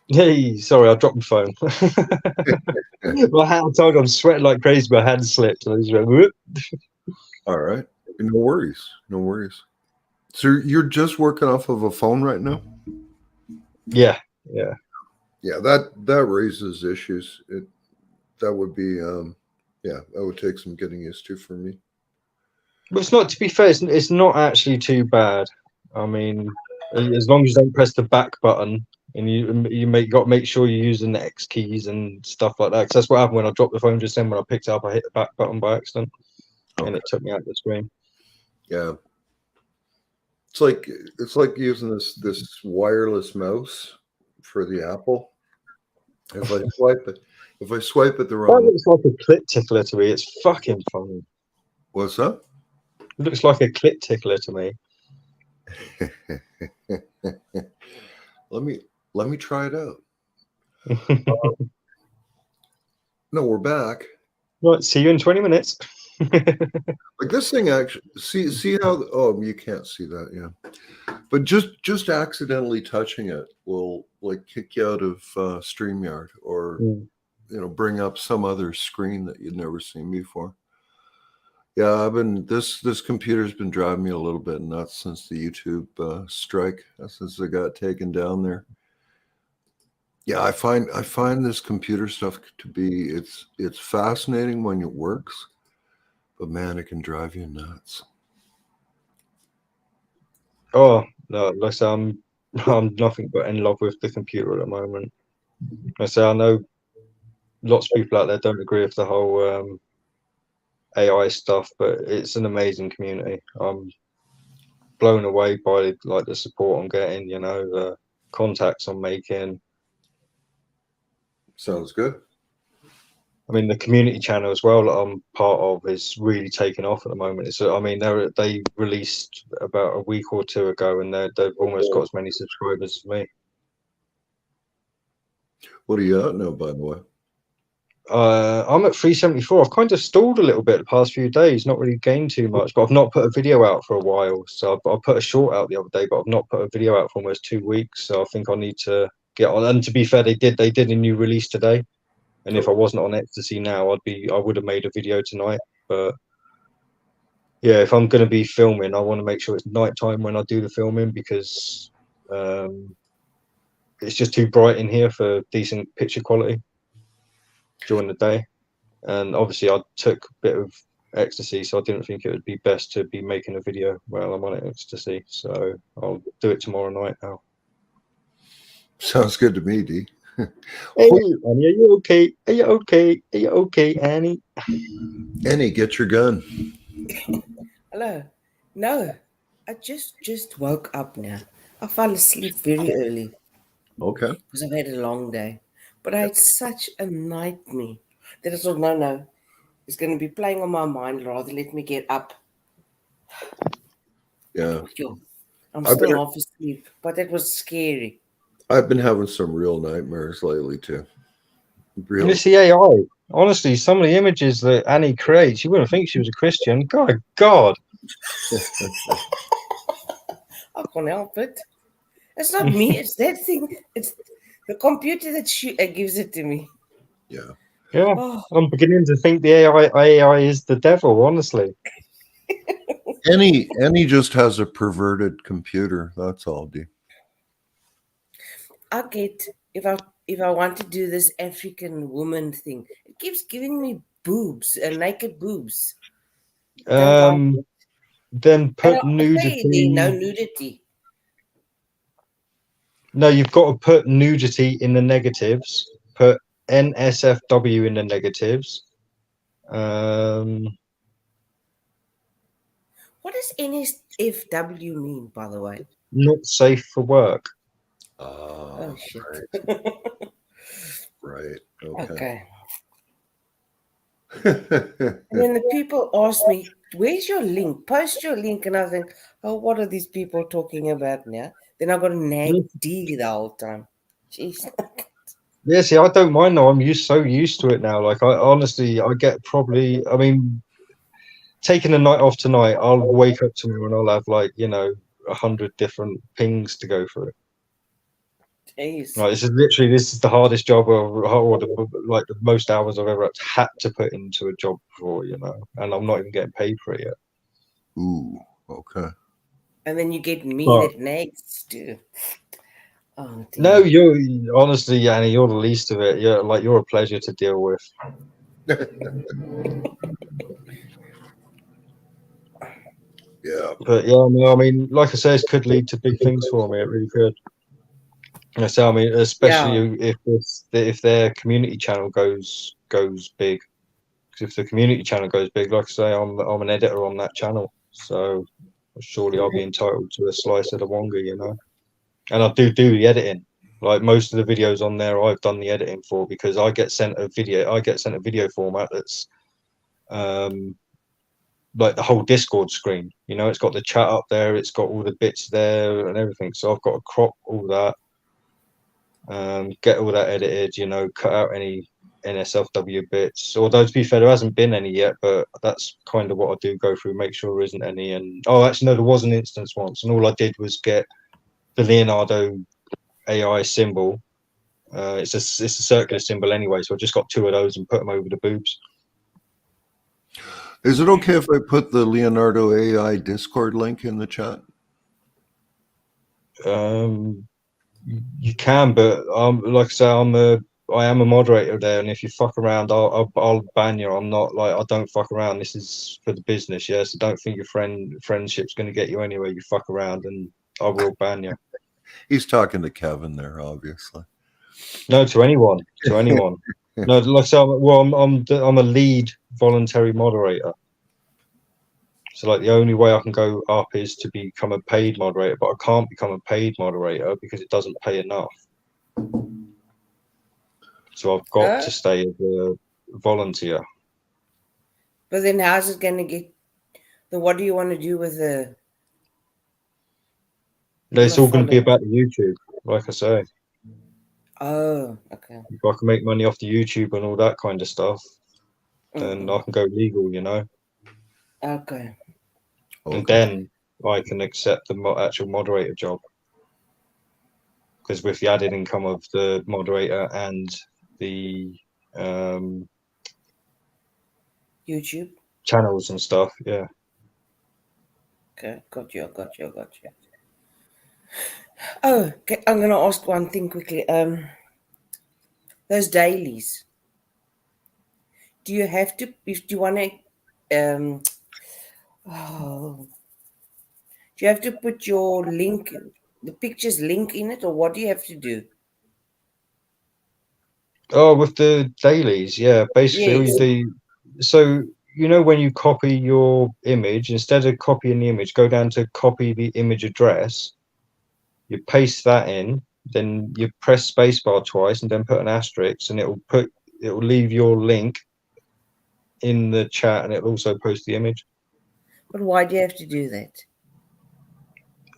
Hey, sorry, I dropped my phone. My hand, I told you I'm sweating like crazy. My hand slipped. And I just went, whoop. All right. No worries. No worries. So you're just working off of a phone right now? Yeah. Yeah, that raises issues. That would be that would take some getting used to for me. But it's not, to be fair, it's not actually too bad. I mean, as long as you don't press the back button, and you got to make sure you're using the X keys and stuff like that. Because that's what happened when I dropped the phone just then. When I picked it up, I hit the back button by accident, and it took me out of the screen. Yeah, it's like using this wireless mouse for the Apple. If I swipe it the wrong way. That looks like a clit tickler to me. It's fucking funny. What's that? It looks like a clit tickler to me. Let me try it out. No, we're back. Right, see you in 20 minutes. Like this thing actually, see how, oh, you can't see that, yeah. But just accidentally touching it will like kick you out of StreamYard or, you know, bring up some other screen that you'd never seen before. Yeah, this computer's been driving me a little bit nuts since the YouTube strike, since it got taken down there. Yeah, I find this computer stuff to be it's fascinating when it works, but man, it can drive you nuts. Oh no, like I say, I'm nothing but in love with the computer at the moment. Like I say, I know lots of people out there don't agree with the whole AI stuff, but it's an amazing community. I'm blown away by like the support I'm getting, you know, the contacts I'm making. Sounds good. I mean, the community channel as well that I'm part of is really taking off at the moment. I mean, they released about a week or two ago, and they've almost got as many subscribers as me. What are you at now, by the way? I'm at 374. I've kind of stalled a little bit the past few days, not really gained too much, but I've not put a video out for a while. So I put a short out the other day, but I've not put a video out for almost 2 weeks. So I think I need to get on. And to be fair, they did a new release today. And if I wasn't on Ecstasy now, I would have made a video tonight. But yeah, if I'm going to be filming, I want to make sure it's nighttime when I do the filming because it's just too bright in here for decent picture quality during the day. And obviously, I took a bit of Ecstasy, so I didn't think it would be best to be making a video while I'm on Ecstasy. So I'll do it tomorrow night now. Sounds good to me, D. Hey, Annie, are you okay? Are you okay? Are you okay, Annie? Annie, get your gun. Hello. No, I just woke up now. I fell asleep very early Okay. because I've had a long day. But I had such a nightmare that I thought, no, it's going to be playing on my mind. Rather let me get up. Yeah. Yo, I'm I've still been half asleep, but that was scary. I've been having some real nightmares lately too. You Real. see AI. Honestly, some of the images that Annie creates, you wouldn't think she was a Christian. God. I can't help it. It's not me. It's that thing. It's the computer that gives it to me. Yeah. Yeah, Oh, I'm beginning to think the AI is the devil. Honestly. Annie just has a perverted computer. That's all, D. I get if I want to do this African woman thing, it keeps giving me boobs, naked boobs. I don't like Um, it. then And put I'll say there, no nudity. nudity. No, you've got to put nudity in the negatives. Put NSFW in the negatives. What does NSFW mean, by the way? Not safe for work. Oh shit. Right. Okay. Okay. And then the people ask me, "Where's your link? Post your link." And I think, "Oh, what are these people talking about now?" Then I got to nag D the whole time. Jeez. Yeah, see, I don't mind though. I'm so used to it now. Like, I honestly, I get probably. I mean, taking a night off tonight, I'll wake up tomorrow and I'll have like 100 different pings to go through. Jeez. Like, this is the hardest job or like the most hours I've ever had to put into a job before, and I'm not even getting paid for it yet. Ooh. Okay. And then you get me But that nags too. Oh dear. no, you're honestly, Annie, you're the least of it. You're a pleasure to deal with. Yeah. But yeah, no, I mean, like I say, it could lead to big things for me. It really could. So I mean, especially if their community channel goes big. Because if the community channel goes big, like I say, I'm an editor on that channel, so surely I'll be entitled to a slice of the wonga, And I do the editing. Like most of the videos on there, I've done the editing for because I get sent a video format that's like the whole Discord screen. It's got the chat up there, it's got all the bits there and everything. So I've got to crop all that, get all that edited. Cut out any NSFW bits. Although to be fair, there hasn't been any yet, but that's kind of what I do go through, make sure there isn't any. And actually, no, there was an instance once, and all I did was get the Leonardo AI symbol. It's a circular symbol anyway, so I just got 2 of those and put them over the boobs. Is it okay if I put the Leonardo AI Discord link in the chat? You can, but like I say, I am a moderator there, and if you fuck around, I'll ban you. I'm not like I don't fuck around. This is for the business, yeah. So don't think your friendship's going to get you anywhere. You fuck around, and I will ban you. He's talking to Kevin there, obviously. No, to anyone, to anyone. No, like I say, I'm a lead voluntary moderator. So like the only way I can go up is to become a paid moderator, but I can't become a paid moderator because it doesn't pay enough. So I've got to stay as a volunteer. But then how's it going to get? What do you want to do with the? It's all going to be about the YouTube, like I say. Oh, okay. If I can make money off the YouTube and all that kind of stuff, then I can go legal, you know. Okay. And then I can accept the actual moderator job. Because with the added income of the moderator and the YouTube channels and stuff, yeah. Okay, got you. Oh, okay. I'm gonna ask one thing quickly. Those dailies. Do you have to? If you want to, oh, do you have to put your link, the picture's link in it, or what do you have to do? Oh, with the dailies, yeah. Basically, Yes. so you know when you copy your image, instead of copying the image, go down to copy the image address. You paste that in, then you press spacebar twice, and then put an asterisk, and it will leave your link in the chat, and it'll also post the image. But why do you have to do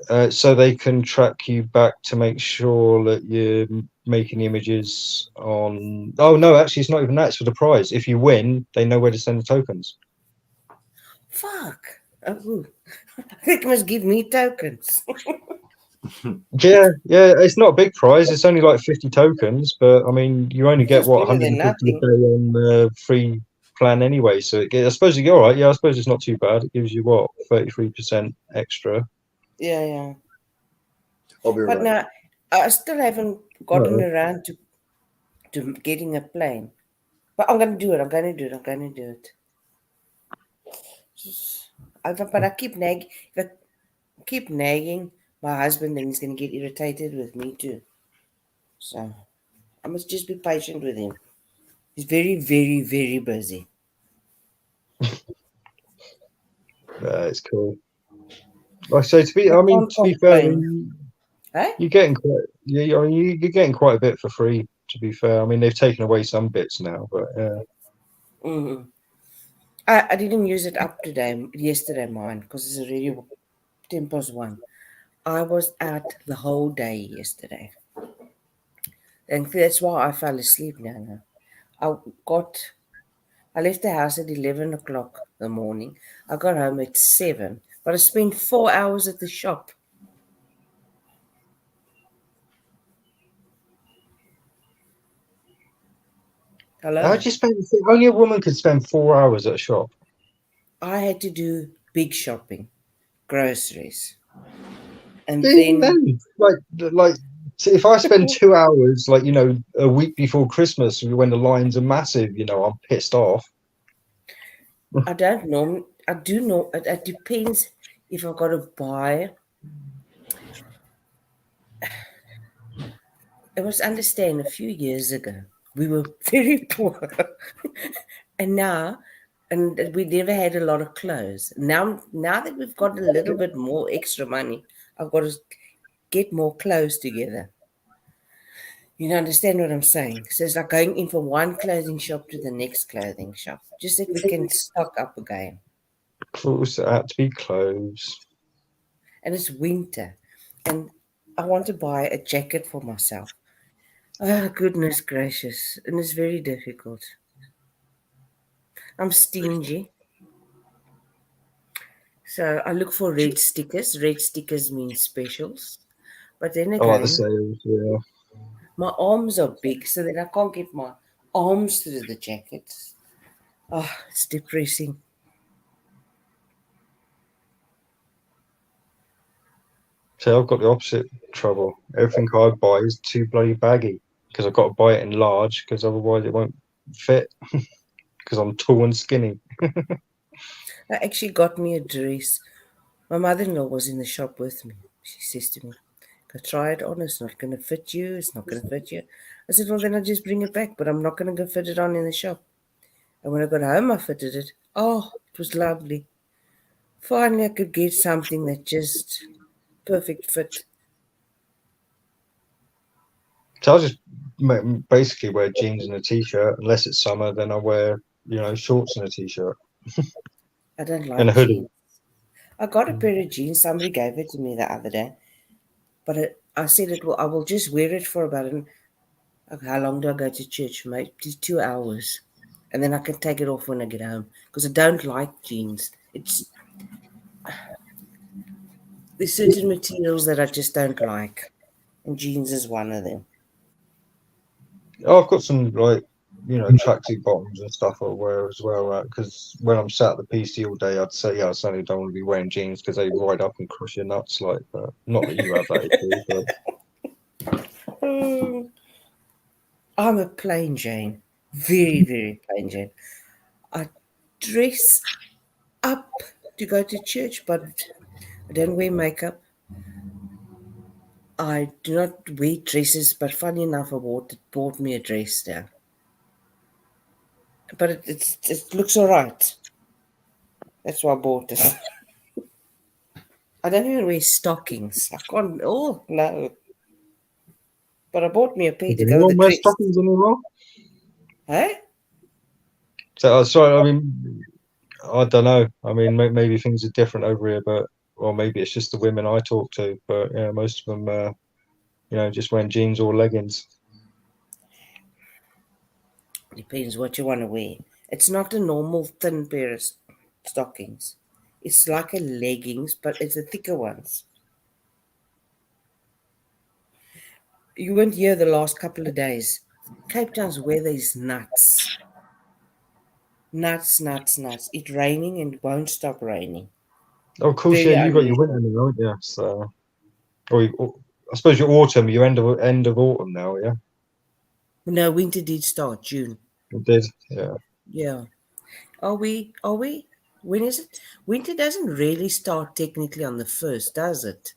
that? So they can track you back to make sure that you're making images on. Oh no, actually, it's not even that. It's for the prize. If you win, they know where to send the tokens. Fuck. Oh, I think you must give me tokens. Yeah, it's not a big prize. It's only like 50 tokens, but I mean, you only get It's what better than 150 a nothing. day on the free plan anyway. So I suppose you're all right. Yeah, I suppose it's not too bad. It gives you what 33% extra. Yeah. I'll be But right. now I still haven't gotten around to getting a plane. But I'm gonna do it. I'm gonna do it. But I keep nagging. If I keep nagging my husband, then he's gonna get irritated with me too. So I must just be patient with him. He's very, very, very busy. It's cool. Like I say, I I mean, can't to be fair, I complain. mean, Hey? you're getting quite, yeah, I mean, you're getting quite a bit for free. To be fair, I mean, they've taken away some bits now, but yeah. Mm-hmm. I didn't use it up today, yesterday, mine, because it's already 1:10. I was out the whole day yesterday. And that's why I fell asleep now. I got I left the house at 11 o'clock in the morning. I got home at 7, but I spent 4 hours at the shop. How Hello. do you spend? Only a woman could spend 4 hours at a shop. I had to do big shopping, groceries. And Even then, then, like, if I spend 2 hours, like a week before Christmas, when the lines are massive, I'm pissed off. I don't know, I do know, it depends if I've got to buy. I must understand, a few years ago, we were very poor. and now, and we never had a lot of clothes. Now that we've got a little bit more extra money, I've got to get more clothes together. You understand what I'm saying? So it's like going in from one clothing shop to the next clothing shop, just that we can stock up again. Clothes that had to be clothes. And it's winter, and I want to buy a jacket for myself. Oh, goodness gracious. And it's very difficult. I'm stingy. So I look for red stickers. Red stickers mean specials. But then Oh, the again, sales, yeah. my arms are big, so that I can't get my arms through the jackets. Oh, it's depressing. So I've got the opposite trouble. Everything I buy is too bloody baggy because I've got to buy it in large because otherwise it won't fit because I'm tall and skinny. I actually got me a dress. My mother-in-law was in the shop with me. She says to me, "Go try it on. It's not going to fit you. It's not going to fit you." I said, "Well, then I'll just bring it back, but I'm not going to go fit it on in the shop." And when I got home, I fitted it. Oh, it was lovely. Finally, I could get something that just perfect fit. So I just basically wear jeans and a t-shirt. Unless it's summer, then I wear shorts and a t-shirt I don't and a like hoodie. jeans. I got a pair of jeans. Somebody gave it to me the other day, but I said I will just wear it for about how long do I go to church? Maybe 2 hours, and then I can take it off when I get home because I don't like jeans. There's certain materials that I just don't like, and jeans is one of them. Oh, I've got some tracksuit bottoms and stuff I wear as well. Because when I'm sat at the PC all day, I'd say I certainly don't want to be wearing jeans because they ride up and crush your nuts like that. Not that you have that issue, but Oh, I'm a plain Jane, very very plain Jane. I dress up to go to church, but I don't wear makeup. I do not wear dresses, but funny enough, bought me a dress now. But it looks all right. That's why I bought it. I don't even wear stockings. I can't. Oh no! But I bought me a pair does to go with anyone the wear dress. stockings anymore? Hey? So sorry, I mean, I don't know. I mean, maybe things are different over here, but or maybe it's just the women I talk to. But yeah, most of them, just wearing jeans or leggings. Depends what you want to wear. It's not a normal thin pair of stockings. It's like a leggings, but it's the thicker ones. You weren't here the last couple of days. Cape Town's weather is nuts. Nuts, nuts, nuts. It's raining and it won't stop raining. Oh, of course, Very yeah, you got your unusual. winter now, haven't you? So, or I suppose your autumn, your end of autumn now, yeah. No, winter did start June. It did, yeah. Yeah. Are we? Are we? When is it? Winter doesn't really start technically on the 1st, does it?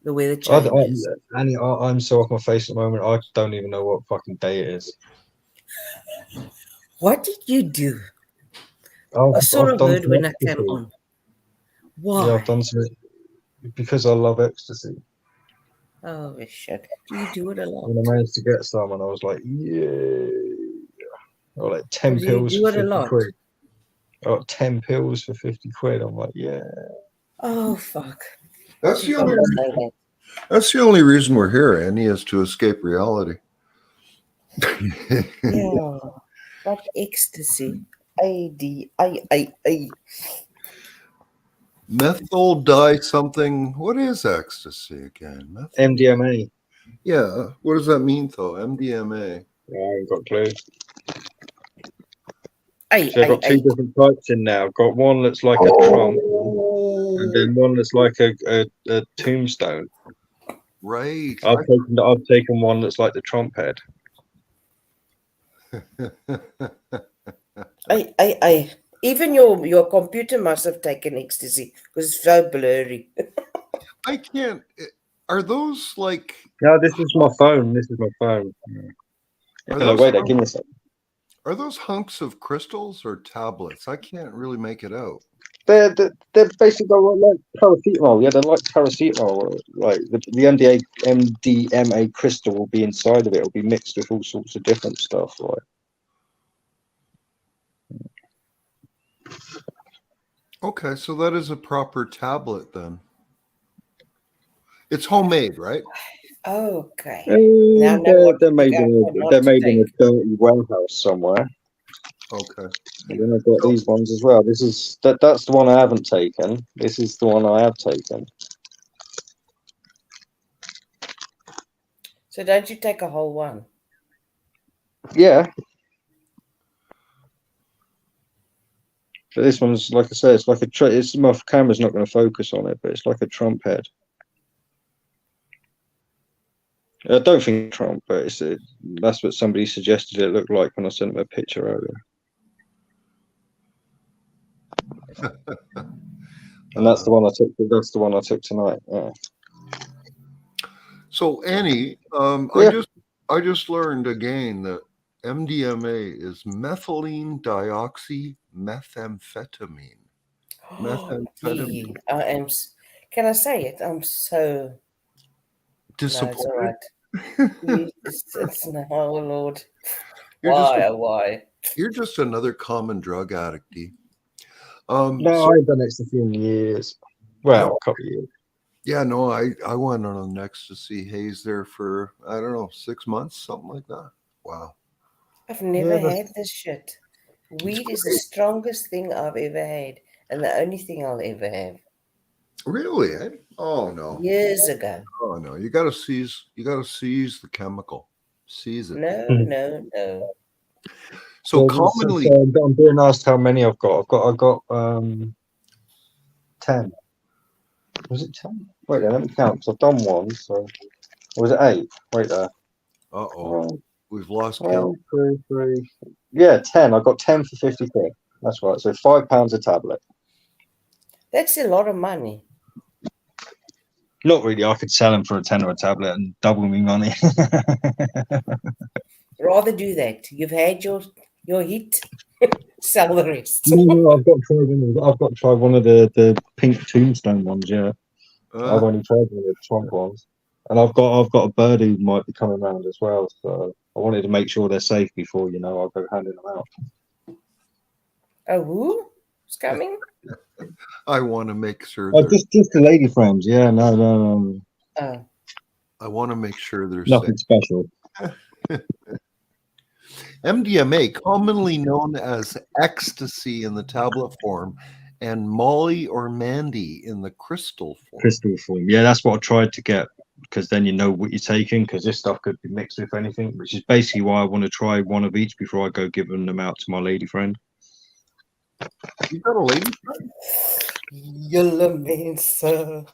The weather changes. Annie, I'm so off my face at the moment. I don't even know what fucking day it is. What did you do? I sort I've of done heard some when I came ecstasy. on. Yeah, I've Why? done some because I love ecstasy. Oh, shit. Do you do it a lot? And I managed to get some, and I was like, yeah. Or like Or 10 do you pills do for it a 50 lot? quid. I got 10 pills for 50 quid. I'm like, yeah. Oh, fuck. That's the People only. must say that. That's the only reason we're here, Annie, is to escape reality. Yeah. But ecstasy. A. Methyl di something. What is ecstasy again? Methyl. MDMA. Yeah. What does that mean, though? MDMA. Yeah, I ain't got a clue. A, So I've got two A. different types in now. I've got one that's like a trump, and then one that's like a tombstone. Right. I've taken one that's like the trump head. A. Even your computer must have taken ecstasy because it's so blurry. I can't. Are those like? No, this is my phone. This is my phone. Are No, those wait, give me a second. Are those hunks of crystals or tablets? I can't really make it out. They're basically like paracetamol. Yeah, they're like paracetamol. Like the MDMA crystal will be inside of it. It'll be mixed with all sorts of different stuff. Right. Okay, so that is a proper tablet then. It's homemade, right? Okay. Now I know what They're to made look out for, not they're to made in take. a dirty warehouse somewhere. Okay. And then I've got these ones as well. That's the one I haven't taken. This is the one I have taken. So don't you take a whole one? Yeah. But this one's, like I say, it's like it's my camera's not going to focus on it, but it's like a trump head. I don't think Trump, but that's what somebody suggested it looked like when I sent them a picture earlier. And that's the one I took. That's the one I took tonight. Yeah. So Annie, Yeah. I just learned again that MDMA is methylene dioxymethamphetamine. Methamphetamine. Gee, can I say it? I'm so. No, it's all Disappointed? right. It's no, oh Lord. You're just Why? Oh, why? you're just another common drug addict. D. No, So I've done ecstasy in years. Well, no, a couple of years. yeah, no, I went on an ecstasy haze there for I don't know 6 months, something like that. Wow, I've never Yeah, had this shit. Weed is the great. strongest thing I've ever had, and the only thing I'll ever have. Really? Eh? Oh no, Years ago. oh no! You got to seize. You got to seize the chemical. Seize it. No, no, no. So commonly, I'm being asked how many I've got. I've got 10. Was it 10? Wait there, let me count. 'Cause I've done one. So, or was it 8? Wait there. we've lost count. 1, 2, 3. Yeah, 10. I got 10 for 50 quid. That's right. So £5 a tablet. That's a lot of money. Not really. I could sell them for a tenner a tablet and double me money. Rather do that. You've had your hit. Sell the rest. No, I've got to try one. I've got to try one of the pink tombstone ones. Yeah, I've only tried one of the trunk ones, and I've got a bird who might be coming around as well. So I wanted to make sure they're safe before I'll go handing them out. Oh, who? Who's coming? I want to make sure. Just the lady friends. Yeah, no. Oh. I want to make sure there's Nothing special. MDMA, commonly known as ecstasy in the tablet form, and Molly or Mandy in the crystal form. Crystal form. Yeah, that's what I tried to get, because then you know what you're taking, because this stuff could be mixed with anything, which is basically why I want to try one of each before I go giving them out to my lady friend. You got a lady friend? Yellow man, sir.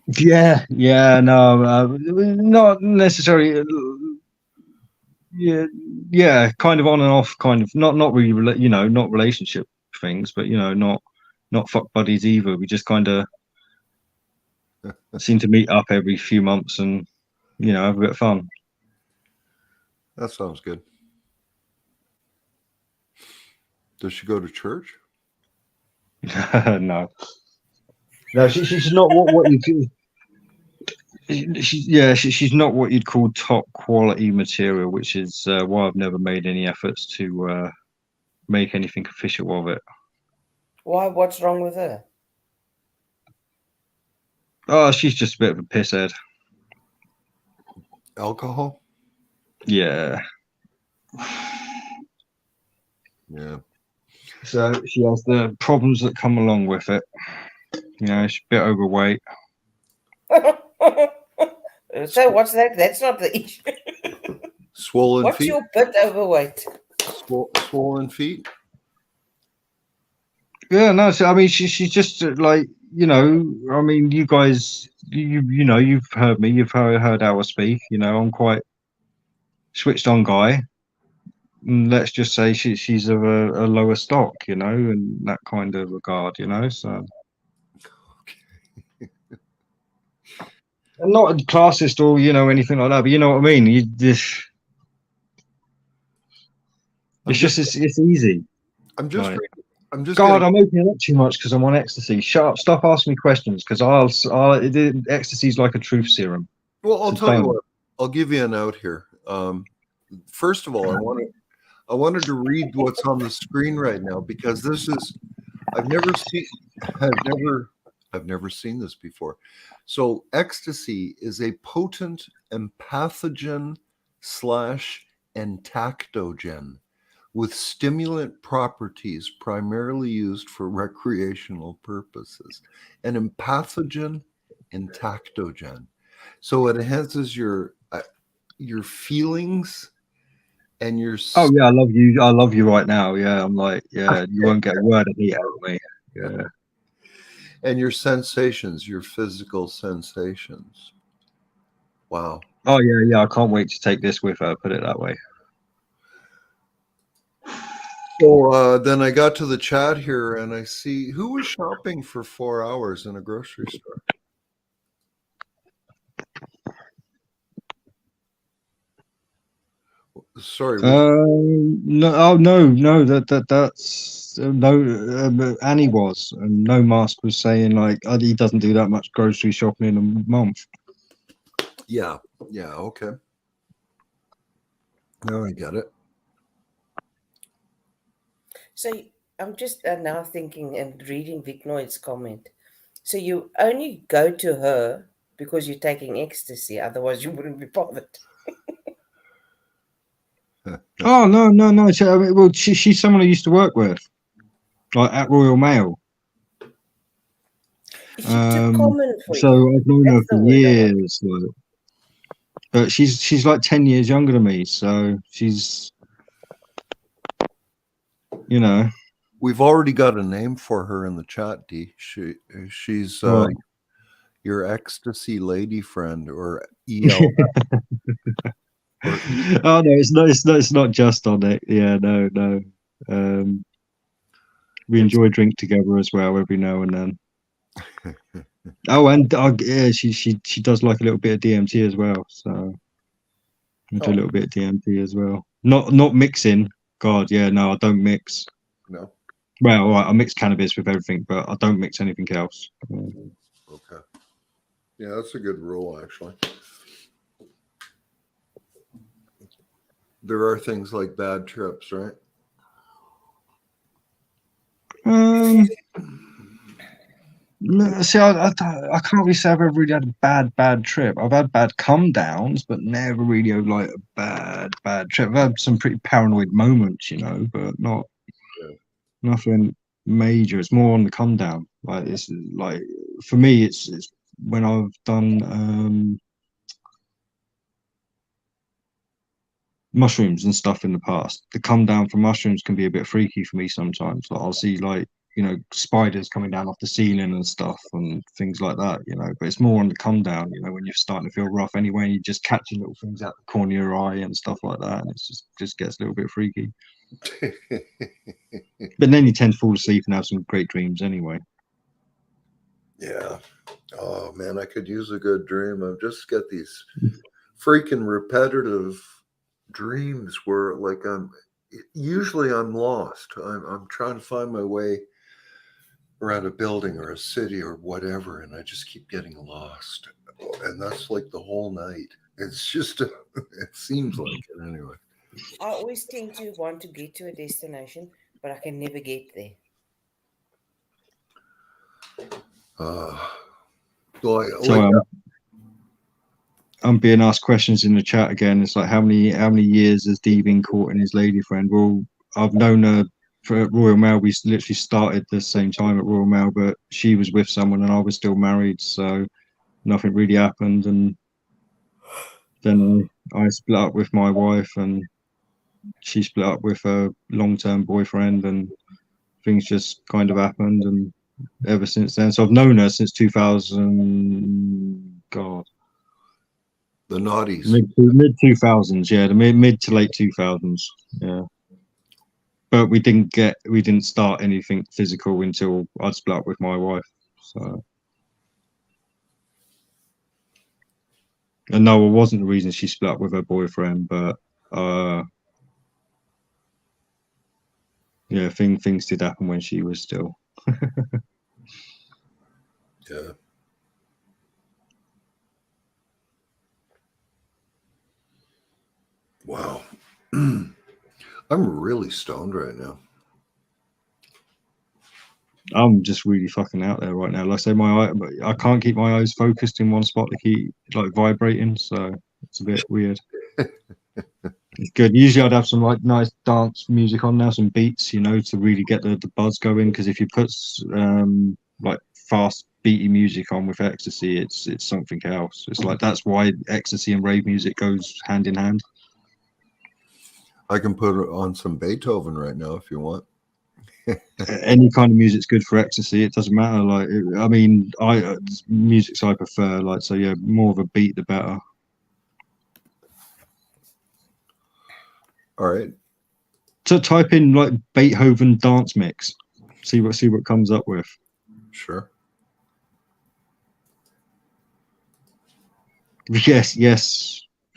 Yeah, no, not necessarily. Yeah, kind of on and off, kind of not really, not relationship things, but not fuck buddies either. We just kind of seem to meet up every few months and have a bit of fun. That sounds good. Does she go to church? No, she's not what you do. She's not what you'd call top quality material, which is why I've never made any efforts to make anything official of it. Why? What's wrong with her? Oh, she's just a bit of a pisshead. Alcohol? Yeah. Yeah. So she has the problems that come along with it. She's a bit overweight. So what's that? That's not the issue. Swollen What's feet? your bit overweight? Swollen feet? Yeah, no. So I mean, she's just like I mean, you guys, you've heard me. You've heard how I speak. I'm quite switched on guy. And let's just say she's of a lower stock, in that kind of regard, So. I'm not a classist or anything like that, but you know what I mean. It's easy. I'm just God, I'm opening up too much because I'm on ecstasy. Shut up! Stop asking me questions because ecstasy's like a truth serum. Well, I'll tell you what. I'll give you an out here. First of all, I wanted to read what's on the screen right now because this is I've never seen this before. So ecstasy is a potent empathogen / entactogen with stimulant properties primarily used for recreational purposes. An empathogen entactogen. So it enhances your feelings and your oh yeah, I love you right now. Yeah, I'm like, yeah, you won't get a word of heat out of me. Yeah. And your sensations, your physical sensations. Wow. Oh yeah, I can't wait to take this with her. Put it that way. So then I got to the chat here and I see who was shopping for 4 hours in a grocery store. Sorry. No, oh no, that's no. Annie was, and No Mask was saying like he doesn't do that much grocery shopping in a month. Yeah. Okay. Now I get it. So I'm just now thinking and reading Vic Noid's comment. So you only go to her because you're taking ecstasy, otherwise you wouldn't be bothered. Oh no. She's someone I used to work with, like at Royal Mail. Is she too common for So you? I've known her That's for the word I want. years. Like, but she's like 10 years younger than me, so she's, you know. We've already got a name for her in the chat, D. She's your ecstasy lady friend, or EL. Oh no, it's not just on it. Yeah, no. We enjoy a drink together as well every now and then. Oh, and yeah, she does like a little bit of DMT as well. So I do a little bit of DMT as well. Not mixing. God, yeah, no, I don't mix. No. Well, all right, I mix cannabis with everything, but I don't mix anything else. Okay. Yeah, that's a good rule, actually. There are things like bad trips, right? No, see, I can't really say I've ever really had a bad trip. I've had bad come downs, but never really had like a bad trip. I've had some pretty paranoid moments, but nothing major. It's more on the come down. Like it's like for me, it's when I've done mushrooms and stuff in the past. The come down from mushrooms can be a bit freaky for me sometimes. Like I'll see like spiders coming down off the ceiling and stuff and things like that. But it's more on the come down. When you're starting to feel rough anyway, and you're just catching little things out the corner of your eye and stuff like that, and it's just gets a little bit freaky. But then you tend to fall asleep and have some great dreams anyway. Yeah. Oh man, I could use a good dream. I just get these freaking repetitive dreams where like I'm lost. I'm trying to find my way around a building or a city or whatever, and I just keep getting lost. And that's like the whole night. It's just it seems like it anyway. I always tend to want to get to a destination, but I can never get there. I'm being asked questions in the chat again. It's like how many years has Dee been courting his lady friend? Well, I've known her for Royal Mail. We literally started the same time at Royal Mail, but she was with someone and I was still married, so nothing really happened. And then I split up with my wife, and she split up with her long-term boyfriend, and things just kind of happened. And ever since then, so I've known her since 2000. God. The naughties. Mid 2000s, yeah, the mid to late 2000s, yeah. But we didn't start anything physical until I'd split up with my wife. So, and no, it wasn't the reason she split up with her boyfriend, but yeah, things did happen when she was still. Yeah. Wow. I'm really stoned right now. I'm just really fucking out there right now. Like I say, I can't keep my eyes focused in one spot. They keep like vibrating, so it's a bit weird. It's good. Usually I'd have some like nice dance music on now, some beats, to really get the buzz going. Because if you put like fast beaty music on with ecstasy, it's something else. It's like that's why ecstasy and rave music goes hand in hand. I can put on some Beethoven right now if you want. Any kind of music's good for ecstasy. It doesn't matter. Like, music's I prefer. Like, so yeah, more of a beat the better. All right. So type in like Beethoven dance mix. See what comes up with. Sure. Yes,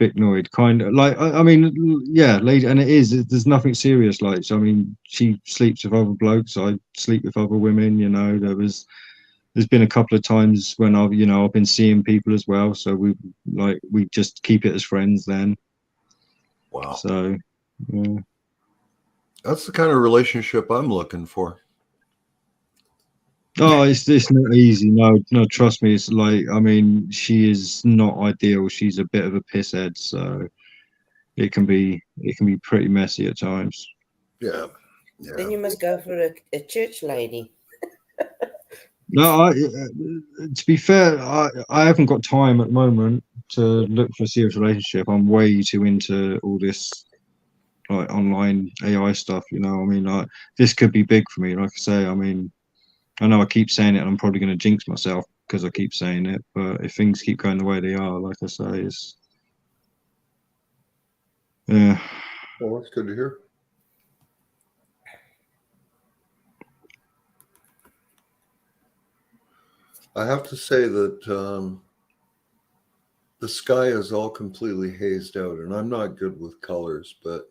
Vicnoid, kind of like I mean, yeah, lady, and it is. There's nothing serious like. So I mean, she sleeps with other blokes. I sleep with other women. You know, there's been a couple of times when I've been seeing people as well. So we just keep it as friends then. Wow. So yeah. That's the kind of relationship I'm looking for. Oh, it's not easy. No, trust me. It's like, I mean, she is not ideal. She's a bit of a pisshead, so it can be pretty messy at times. Yeah. Then you must go for a church lady. No, to be fair, I haven't got time at the moment to look for a serious relationship. I'm way too into all this like online AI stuff. You know, I mean, like this could be big for me. Like I say, I mean, I know I keep saying it, and I'm probably going to jinx myself because I keep saying it. But if things keep going the way they are, like I say, it's yeah. Well, that's good to hear. I have to say that the sky is all completely hazed out, and I'm not good with colors, but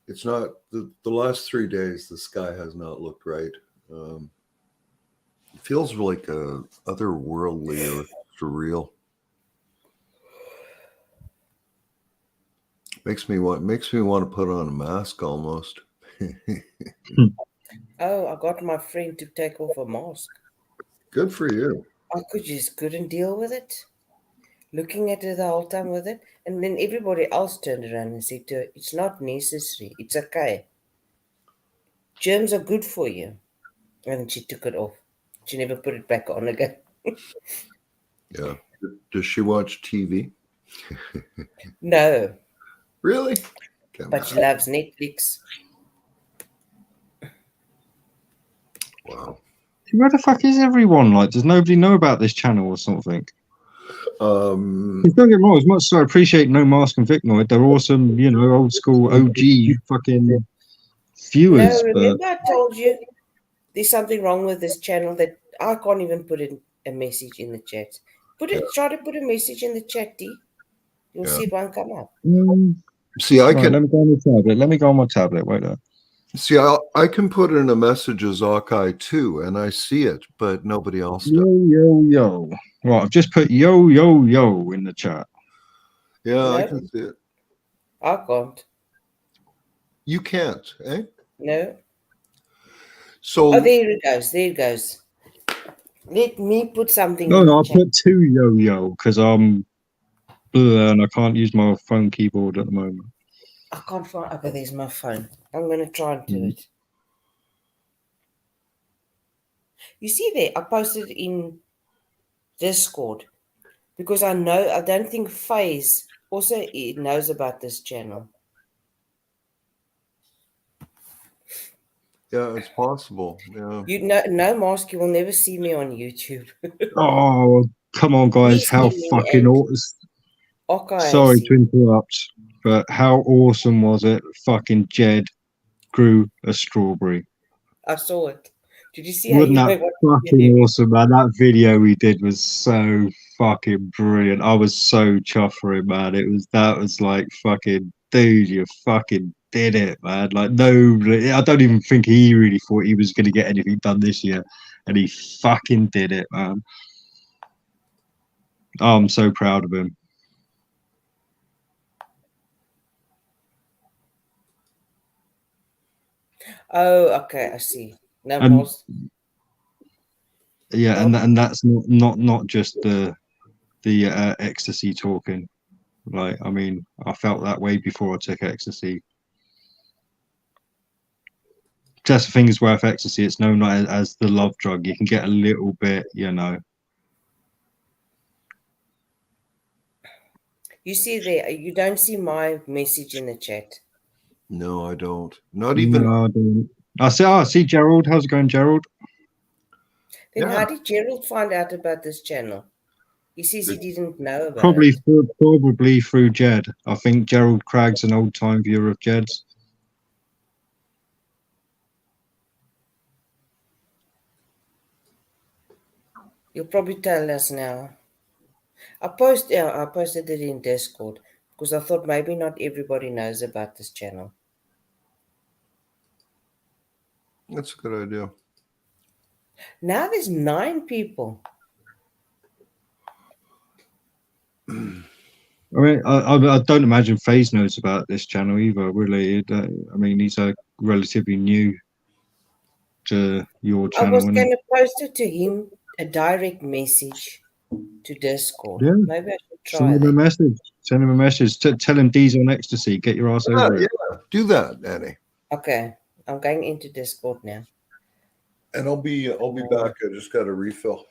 it's not the last 3 days. The sky has not looked right. It feels like a otherworldly or surreal. Makes me want to put on a mask almost. Oh, I got my friend to take off a mask. Good for you. I just couldn't deal with it. Looking at her the whole time with it. And then everybody else turned around and said to her, it's not necessary. It's okay. Germs are good for you. And then she took it off. She never put it back on again. Yeah. Does she watch TV? No, Really? but she loves Netflix. Wow. Where the fuck is everyone? Like, does nobody know about this channel or something? Don't get me wrong, as much as I appreciate No Mask and Vicnoid, they're awesome, you know, old school OG fucking viewers. No, remember I told you there's something wrong with this channel that I can't even put in a message in the chat. Try to put a message in the chat, D. You'll see it won't come up. See, I can. Let me go on the tablet. Let me go on my tablet. Wait there. See, I can put in a message as Hawkeye too, and I see it, but nobody else does. Yo. Right, I've just put yo in the chat. Yeah, No. I can see it. I can't. You can't, eh? No. So. Oh, there it goes. There it goes. Let me put something. No, I put two yo because I'm and I can't use my phone keyboard at the moment. I can't find. Okay, there's my phone. I'm going to try and do it. You see there, I posted in Discord because I don't think FaZe also knows about this channel. Yeah, it's possible. Yeah. You know, no mask, you will never see me on YouTube. Oh, come on, guys! How fucking awesome! Sorry to interrupt, but how awesome was it? Fucking Jed grew a strawberry. I saw it. Did you see? Wasn't that fucking awesome, man? That video we did was so fucking brilliant. I was so chuffed for it, man. That was like fucking dude, you fucking did it, man. Like no, I don't even think he really thought he was gonna get anything done this year, and he fucking did it, man. Oh, I'm so proud of him. Oh, okay, I see. No more. Yeah, and that's not just the ecstasy talking. Like, I mean, I felt that way before I took ecstasy. Just the thing is, worth ecstasy, it's known as the love drug. You can get a little bit, you know. You see there, you don't see my message in the chat. No, I don't. Not even. No, I don't. I see Gerald. How's it going, Gerald? Then how did Gerald find out about this channel? He says he didn't know about Probably it. probably through Jed. I think Gerald Craig's an old time viewer of Jed's. You'll probably tell us now. I posted it in Discord because I thought maybe not everybody knows about this channel. That's a good idea. Now there's 9 people. I mean, I don't imagine FaZe knows about this channel either. Really, I mean, he's relatively new to your I channel. was Isn't going it? to post it to him, a direct message to Discord. Yeah. Maybe I should Send try him a that. message. Send him a message. Tell him D's on ecstasy. Get your ass over it. Yeah, do that, Annie. Okay, I'm going into Discord now. And I'll be back. I just got a refill.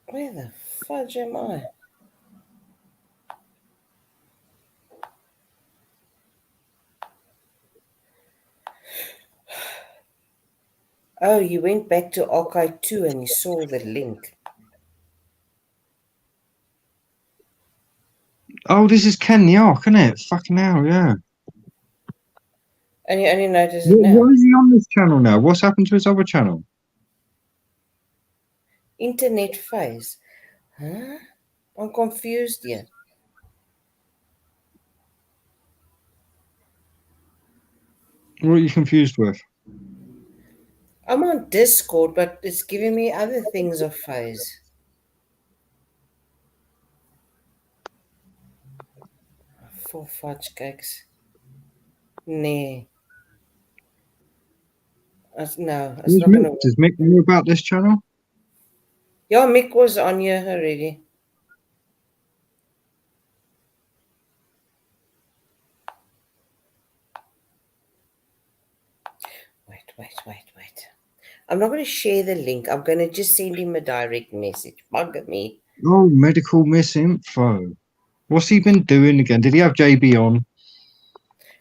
Where the fudge am I? Oh, you went back to Archive 2 and you saw the link. Oh, this is Ken the Ark, isn't it? Fucking hell, yeah. And you only notice it now. Why is he on this channel now? What's happened to his other channel? Internet phase. Huh? I'm confused here. What are you confused with? I'm on Discord, but it's giving me other things of phase. For fudge cakes. Nee. No, it's Who's not going to Mick? work. Does Mick know about this channel? Yeah, Mick was on here already. Wait. I'm not going to share the link. I'm going to just send him a direct message. Bugger me. Oh, medical misinfo. What's he been doing again? Did he have JB on?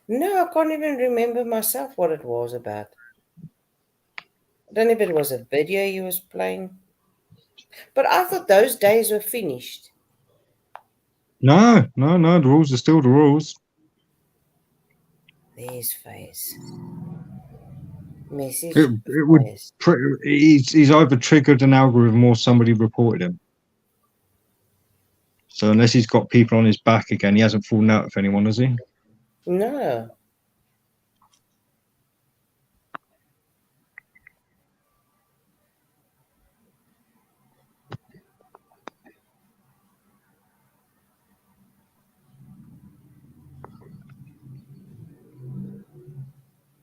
No, I can't even remember myself what it was about. I don't know if it was a video he was playing. But I thought those days were finished. No. The rules are still the rules. There's phase. Message. It would. Phase. He's either triggered an algorithm or somebody reported him. So unless he's got people on his back again, he hasn't fallen out with anyone, has he? No.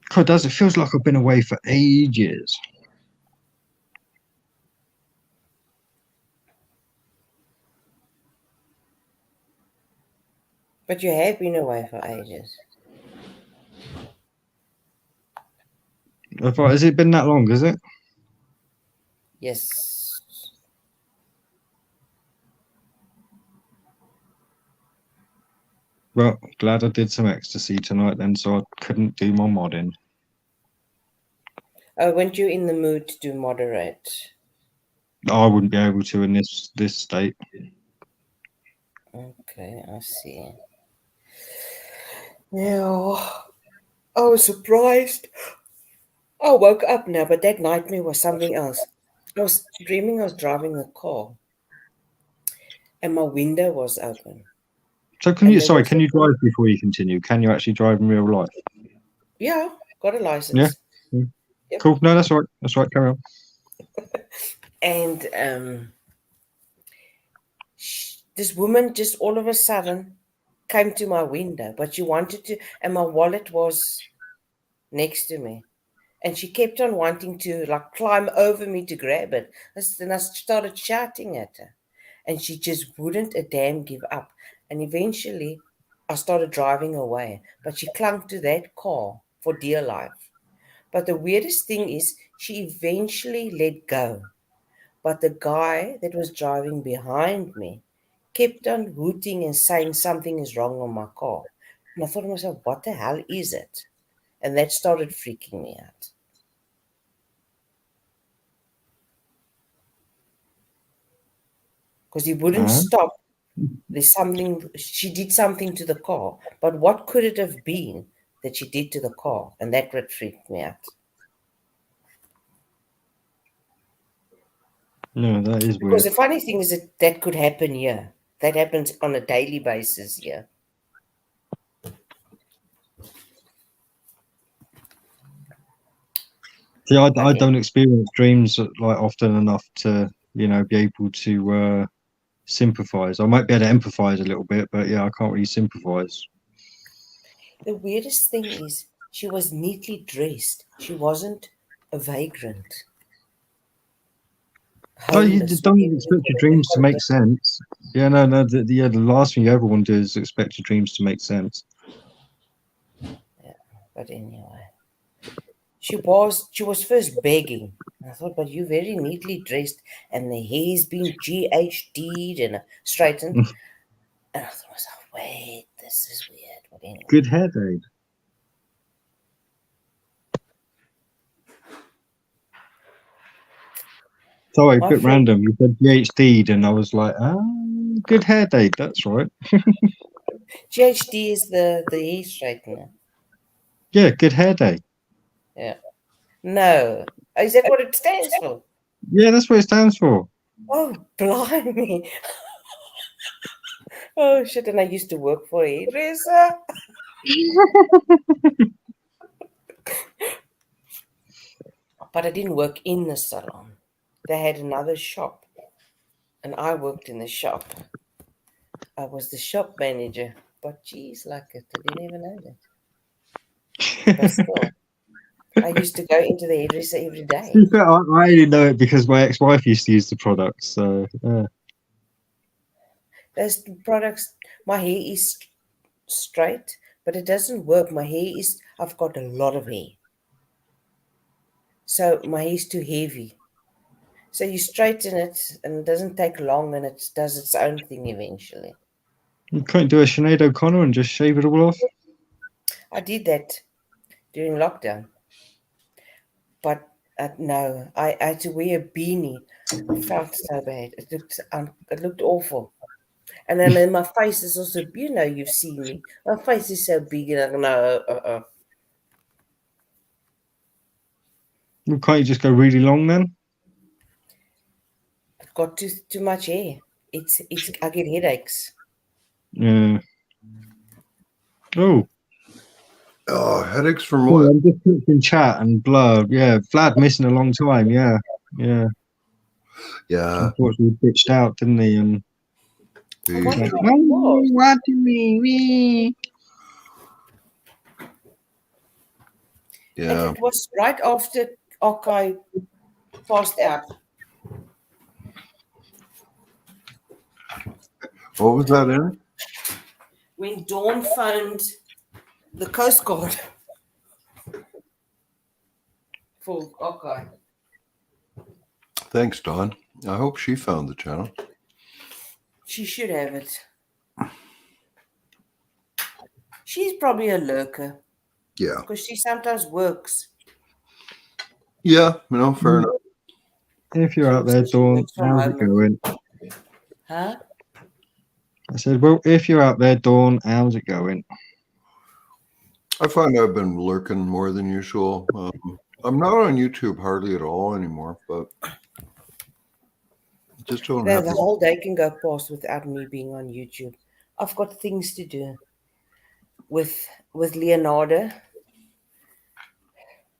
God, does it feels like I've been away for ages. But you have been away for ages. Has it been that long? Is it? Yes. Well, glad I did some ecstasy tonight then, so I couldn't do my modding. Oh, weren't you in the mood to moderate? I wouldn't be able to in this state. Okay, I see. Yeah. I was surprised. I woke up now, but that nightmare was something else. I was dreaming I was driving a car and my window was open. So can you drive before you continue? Can you actually drive in real life? Yeah, got a license. Yeah. Yep. Cool. No, that's right. That's right. Carry on. And this woman just all of a sudden came to my window, but she wanted to, and my wallet was next to me. And she kept on wanting to like climb over me to grab it. And I started shouting at her. And she just wouldn't a damn give up. And eventually I started driving away. But she clung to that car for dear life. But the weirdest thing is she eventually let go. But the guy that was driving behind me kept on hooting and saying something is wrong on my car. And I thought to myself, what the hell is it? And that started freaking me out. because he wouldn't Uh-huh. stop. There's something, she did something to the car, but what could it have been that she did to the car? And that would freak me out. No, that is Because weird. the funny thing is that could happen here. That happens on a daily basis here. See, I don't experience dreams like often enough to, be able to sympathize. I might be able to empathize a little bit, but yeah, I can't really sympathize. The weirdest thing is she was neatly dressed. She wasn't a vagrant. No, you Homeless, don't whatever you expect your call it. dreams to make sense. Yeah, no, no. The last thing you ever want to do is expect your dreams to make sense. But anyway, she was first begging. And I thought, but you're very neatly dressed, and the hair's been GHD'd and straightened. And I thought to myself, wait, this is weird. But anyway. Good headache. Sorry, a My bit friend- random. You said PhD'd, and I was like, good hair date. That's right. GHD is the hair straightener. Yeah, good hair day. Yeah. No. Is that what it stands for? Yeah, that's what it stands for. Oh, blimey. Oh, shit. And I used to work for a hairdresser. But I didn't work in the salon. They had another shop. And I worked in the shop. I was the shop manager. But geez, like it. I didn't even know that. But still. I used to go into the hairdresser every day. I only know it because my ex-wife used to use the products. So yeah. Those products, my hair is straight, but it doesn't work. I've got a lot of hair. So my hair is too heavy. So you straighten it and it doesn't take long and it does its own thing eventually. You can't do a Sinead O'Connor and just shave it all off. I did that during lockdown. But no, I had to wear a beanie. I felt so bad. It looked awful. And then my face is also, you've seen me. My face is so big and I go, no, Well, can't you just go really long then? I've got too much hair. I get headaches. Yeah. Oh. Oh, headaches from Oh, what? I'm just in chat and Blur. Yeah, Vlad missing a long time. Yeah, yeah. Yeah. Unfortunately, he bitched out, didn't he? And I wonder the- what it was. what do we? yeah. And it was right after Okai passed out. What was that in? When Dawn phoned the Coast Guard for Okai. Thanks, Dawn. I hope she found the channel. She should have it. She's probably a lurker Yeah. because she sometimes works. Yeah, fair enough. If you're out there, She Dawn, works from how's it home. going? Huh? I said, well, if you're out there, Dawn, how's it going? I find I've been lurking more than usual. I'm not on YouTube hardly at all anymore, but just don't have The whole day can go past without me being on YouTube. I've got things to do with Leonardo.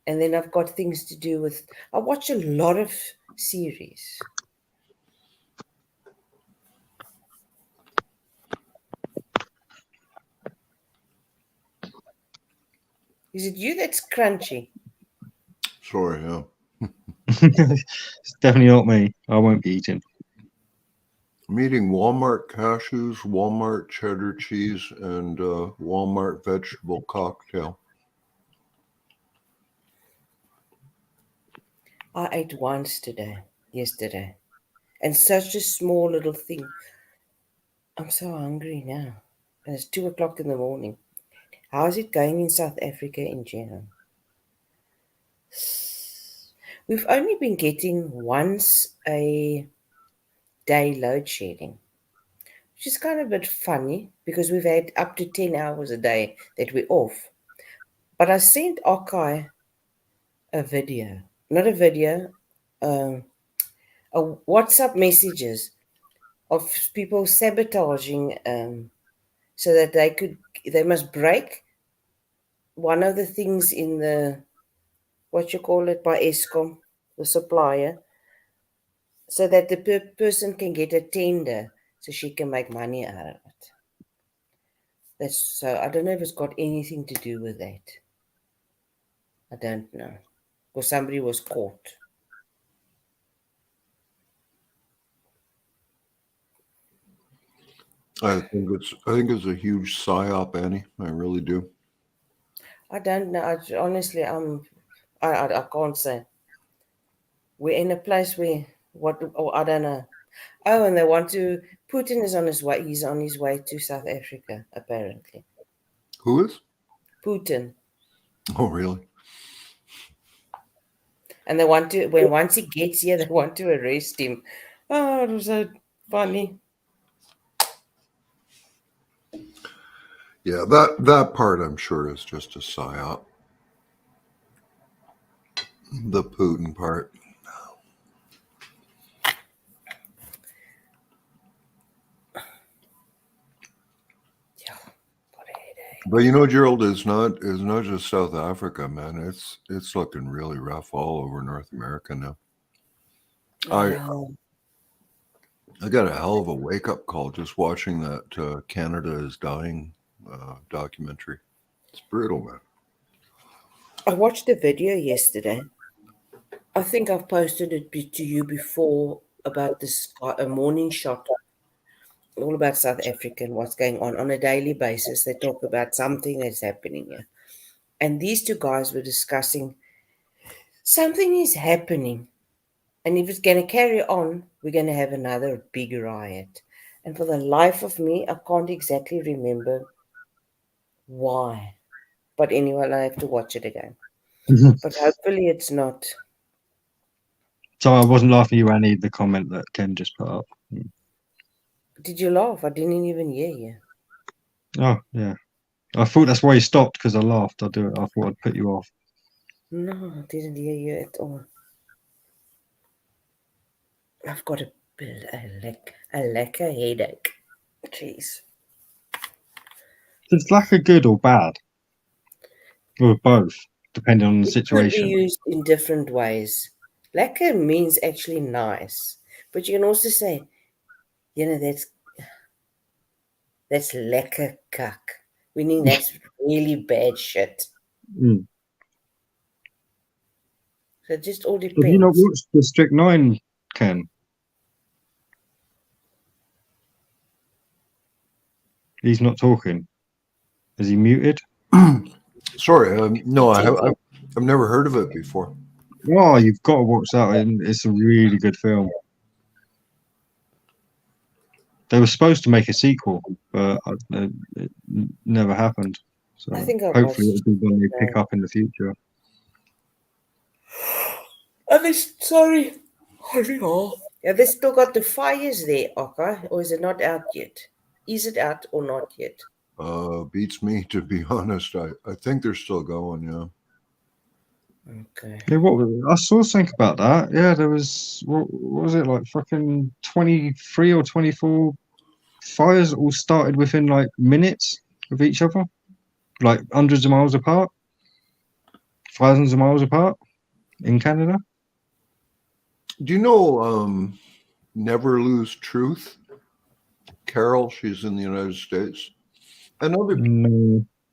And then I've got things to do with... I watch a lot of series. Is it you that's crunchy? Sorry, yeah. It's definitely not me. I won't be eating. I'm eating Walmart cashews, Walmart cheddar cheese, and Walmart vegetable cocktail. I ate once yesterday. And such a small little thing. I'm so hungry now. And it's 2 o'clock in the morning. How is it going in South Africa in general? We've only been getting once a day load shedding, which is kind of a bit funny because we've had up to 10 hours a day that we're off. But I sent Okai a video, not a video, a WhatsApp messages of people sabotaging so that they must break one of the things in the, what you call it, by Eskom, the supplier, so that the person can get a tender so she can make money out of it. So I don't know if it's got anything to do with that. I don't know. Because somebody was caught. I think it's a huge psyop, Annie. I really do. I don't know. Honestly, I can't say. We're in a place where I don't know. Oh, and they want to. Putin is on his way. He's on his way to South Africa, apparently. Who is? Putin. Oh, really? And they want to. Once he gets here, they want to arrest him. Oh, it was so funny. Yeah, that part I'm sure is just a psyop. The Putin part. Yeah, got a headache. But Gerald, is not just South Africa, man. It's looking really rough all over North America now. I got a hell of a wake up call just watching that Canada is Dying documentary. It's brutal, man. I watched the video yesterday. I think I've posted it to you before about this a morning shot, all about South Africa and what's going on a daily basis. They talk about something that's happening here. And these two guys were discussing something is happening. And if it's going to carry on, we're going to have another big riot. And for the life of me, I can't exactly remember why. But anyway, I have to watch it again. But hopefully it's not. So I wasn't laughing at you, Annie, the comment that Ken just put up. Did you laugh? I didn't even hear you. Oh, yeah. I thought that's why you stopped, because I laughed. I thought I'd put you off. No, I didn't hear you at all. I've got a lekker headache. Jeez. Is lekker good or bad? Or both, depending on the situation. It could be used in different ways. Lekker means actually nice. But you can also say, that's lekker kak. Meaning that's really bad shit. Mm. So it just all depends. Have you not watched District 9, Ken? He's not talking. Is he muted? Sorry, no, I've never heard of it before. Oh, you've got to watch that. And it's a really good film. They were supposed to make a sequel, but it never happened. So I think hopefully it'll be one they pick up in the future. Sorry. Have they still got the fires there, Oka? Or is it not out yet? Is it out or not yet? Beats me, to be honest. I think they're still going, yeah. Okay. Yeah, I saw something about that. Yeah, there was, what was it, like fucking 23 or 24 fires all started within like minutes of each other, like hundreds of miles apart, thousands of miles apart in Canada. Do you know Never Lose Truth? Carol, she's in the United States. And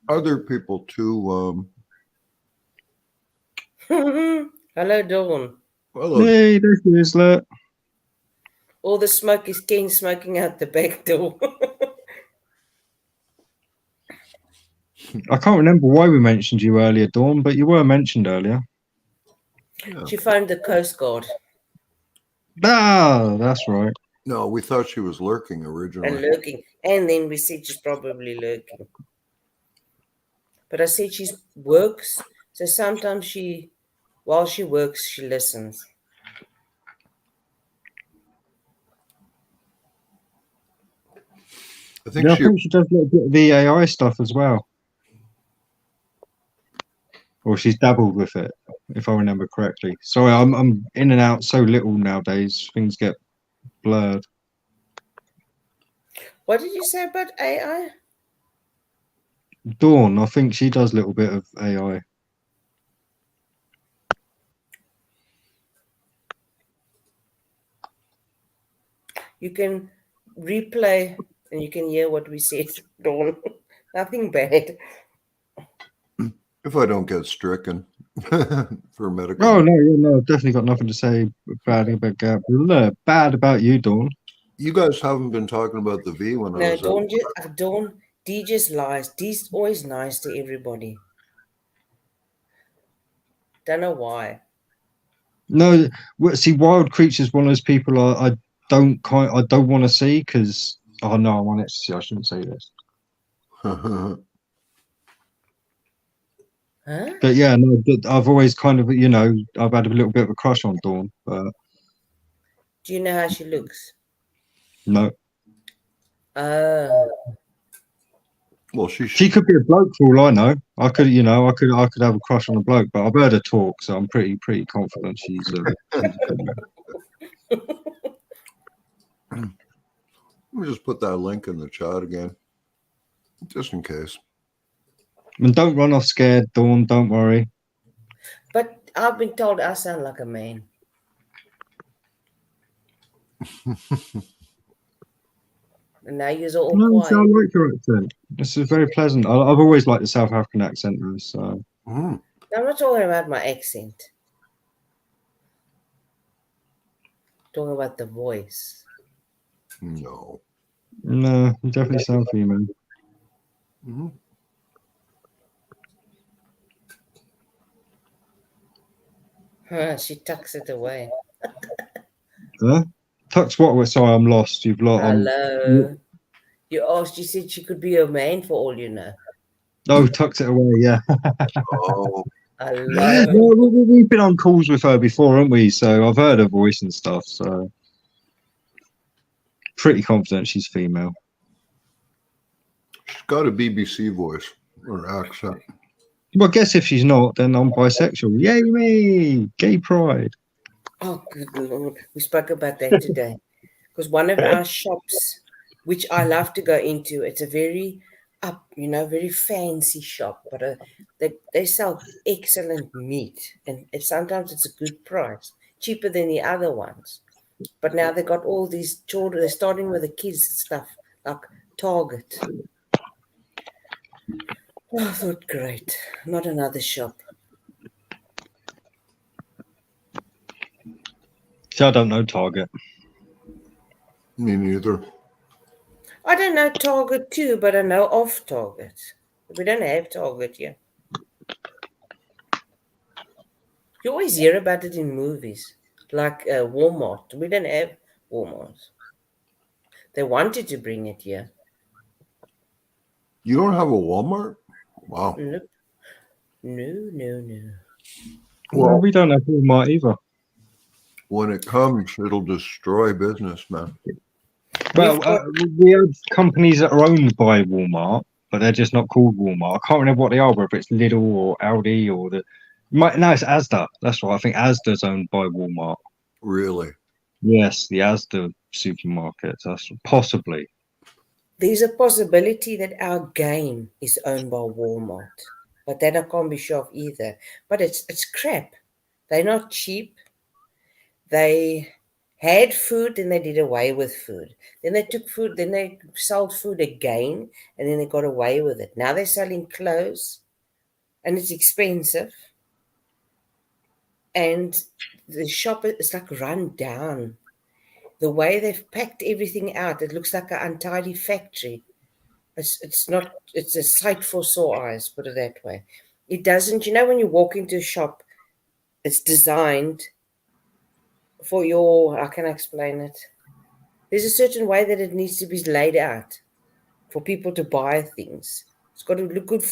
other people too. Hello, Dawn. Hello. Hey, there she is, look. All the smoke is Ken smoking out the back door. I can't remember why we mentioned you earlier, Dawn, but you were mentioned earlier. Yeah. She phoned the Coast Guard. Ah, that's right. No, we thought she was lurking originally. And lurking. And then we said she's probably lurking. But I said she works. So sometimes while she works, she listens. I think Yeah, I she. think she does a little bit of the AI stuff as well. Or she's dabbled with it, if I remember correctly. Sorry, I'm in and out so little nowadays. Things get blurred. What did you say about AI? Dawn, I think she does a little bit of AI. You can replay and you can hear what we said, Dawn. Nothing bad. If I don't get stricken for medical. Oh no, yeah, no, I've definitely got nothing to say bad about Gap. No, bad about you, Dawn. You guys haven't been talking about the V when I No, was out. Dawn, D just lies. D's always nice to everybody. Don't know why. No, see, Wild Creature's one of those people I don't want to see because oh no, I'm on ecstasy. I shouldn't say this. Huh? But yeah, no, but I've always kind of I've had a little bit of a crush on Dawn, but Do you know how she looks? no. Oh. Well, She could be a bloke for all I know. I could have a crush on a bloke, but I've heard her talk, so I'm pretty confident she's Let me just put that link in the chat again, just in case. And don't run off scared, Dawn. Don't worry. But I've been told I sound like a man. And now you're all No, quiet. I like your accent. This is very pleasant. I've always liked the South African accent, though. So Mm. I'm not talking about my accent. Talking about the voice. No. no, you definitely sound female. Mm-hmm. Huh, she tucks it away. Huh? Tux what? Sorry, I'm lost. You've lost. Hello. You asked, you said she could be a man for all you know. Oh, tucks it away. Yeah. Oh, Hello. No, we've been on calls with her before, haven't we? So I've heard her voice and stuff. So pretty confident she's female. she's got a BBC voice or accent. Well, I guess if she's not, then I'm bisexual. Yay me! Gay pride. Oh, good Lord. We spoke about that today. Because one of our shops, which I love to go into, it's a very very fancy shop, but they sell excellent meat. And sometimes it's a good price, cheaper than the other ones. But now they got all these children, they're starting with the kids and stuff, like Target. Oh, I thought, great. Not another shop. See, I don't know Target. Me neither. I don't know Target too, but I know of Target. We don't have Target here. You always hear about it in movies, like Walmart. We don't have Walmart. They wanted to bring it here. You don't have a Walmart? Wow. Nope. No. Well, Well, we don't have Walmart either. when it comes, it'll destroy business, man. Well, We've got- we have companies that are owned by Walmart, but they're just not called Walmart. I can't remember what they are, whether it's Lidl or Aldi or no, it's Asda. That's right. I think Asda's owned by Walmart. Really? Yes, the Asda supermarkets. That's possibly. There's a possibility that our game is owned by Walmart, but that I can't be sure of either. But it's crap. They're not cheap. They had food, then they did away with food. Then they took food, then they sold food again, and then they got away with it. Now they're selling clothes, and it's expensive. And the shop is like run down. The way they've packed everything out, it looks like an untidy factory. It's not, it's a sight for sore eyes, put it that way. It doesn't, when you walk into a shop, it's designed for how can I explain it? There's a certain way that it needs to be laid out for people to buy things. It's got to look good,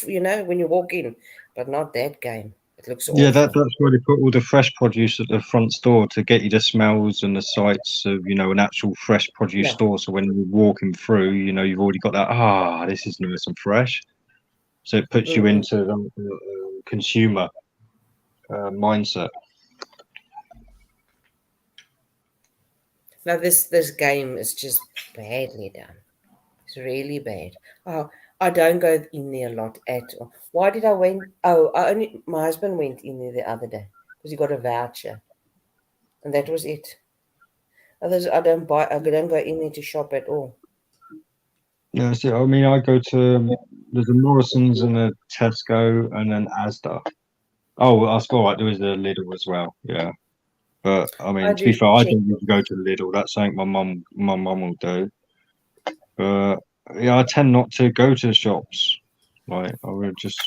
when you walk in, but not that game. It looks Yeah, awful. that's where they put all the fresh produce at the front store to get you the smells and the sights of, an actual fresh produce Yeah. store. So when you're walking through, you've already got that, this is nice and fresh. So it puts you Mm-mm. into the consumer mindset. Now this game is just badly done. It's really bad. Oh, I don't go in there a lot at all. Why did I went? Oh, my husband went in there the other day because he got a voucher, and that was it. Others, I don't buy. I don't go in there to shop at all. Yeah, see, I mean, I go to there's a Morrison's and a Tesco and an Asda. Oh, that's all right. There is a Lidl as well. Yeah, but I I mean, to be do fair, I check. don't usually go to Lidl. That's something my mum will do. But yeah, I tend not to go to the shops. Like I would just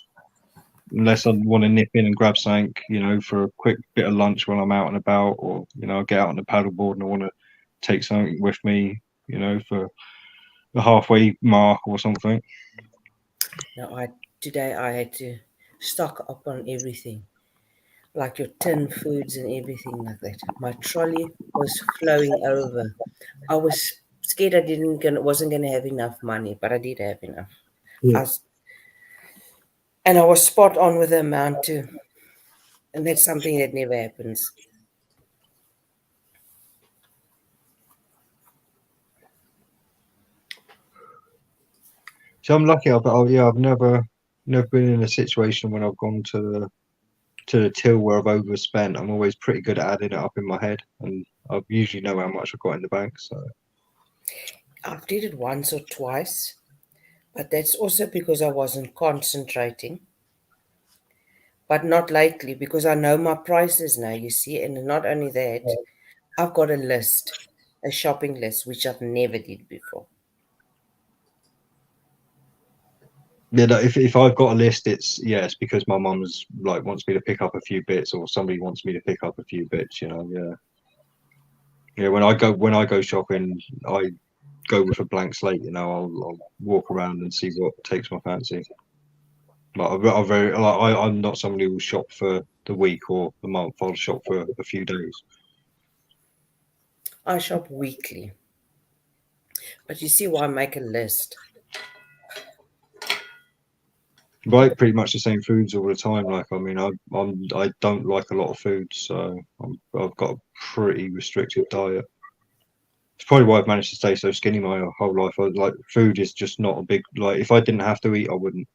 unless I want to nip in and grab something, for a quick bit of lunch while I'm out and about, or I get out on the paddleboard and I want to take something with me, for the halfway mark or something. Now, today I had to stock up on everything, like your tin foods and everything like that. My trolley was flowing over. I was scared I wasn't gonna have enough money, but I did have enough. Yeah. I was, and I was spot on with the amount too, and that's something that never happens. So I'm lucky. I've never been in a situation when I've gone to the till where I've overspent. I'm always pretty good at adding it up in my head, and I usually know how much I've got in the bank. So I did it once or twice, but that's also because I wasn't concentrating. But not lately because I know my prices now, you see, and not only that, I've got a list, a shopping list, which I've never did before. yeah, no, if I've got a list, it's because my mum's like wants me to pick up a few bits, or somebody wants me to pick up a few bits. Yeah, yeah. When I go shopping, I go with a blank slate. I'll walk around and see what takes my fancy. Like I'm not somebody who will shop for the week or the month. I'll shop for a few days. I shop weekly, but you see why I make a list. Buy pretty much the same foods all the time. Like I mean, I don't like a lot of food, so I've got a pretty restrictive diet. It's probably why I've managed to stay so skinny my whole life. Like food is just not a big like. If I didn't have to eat, I wouldn't.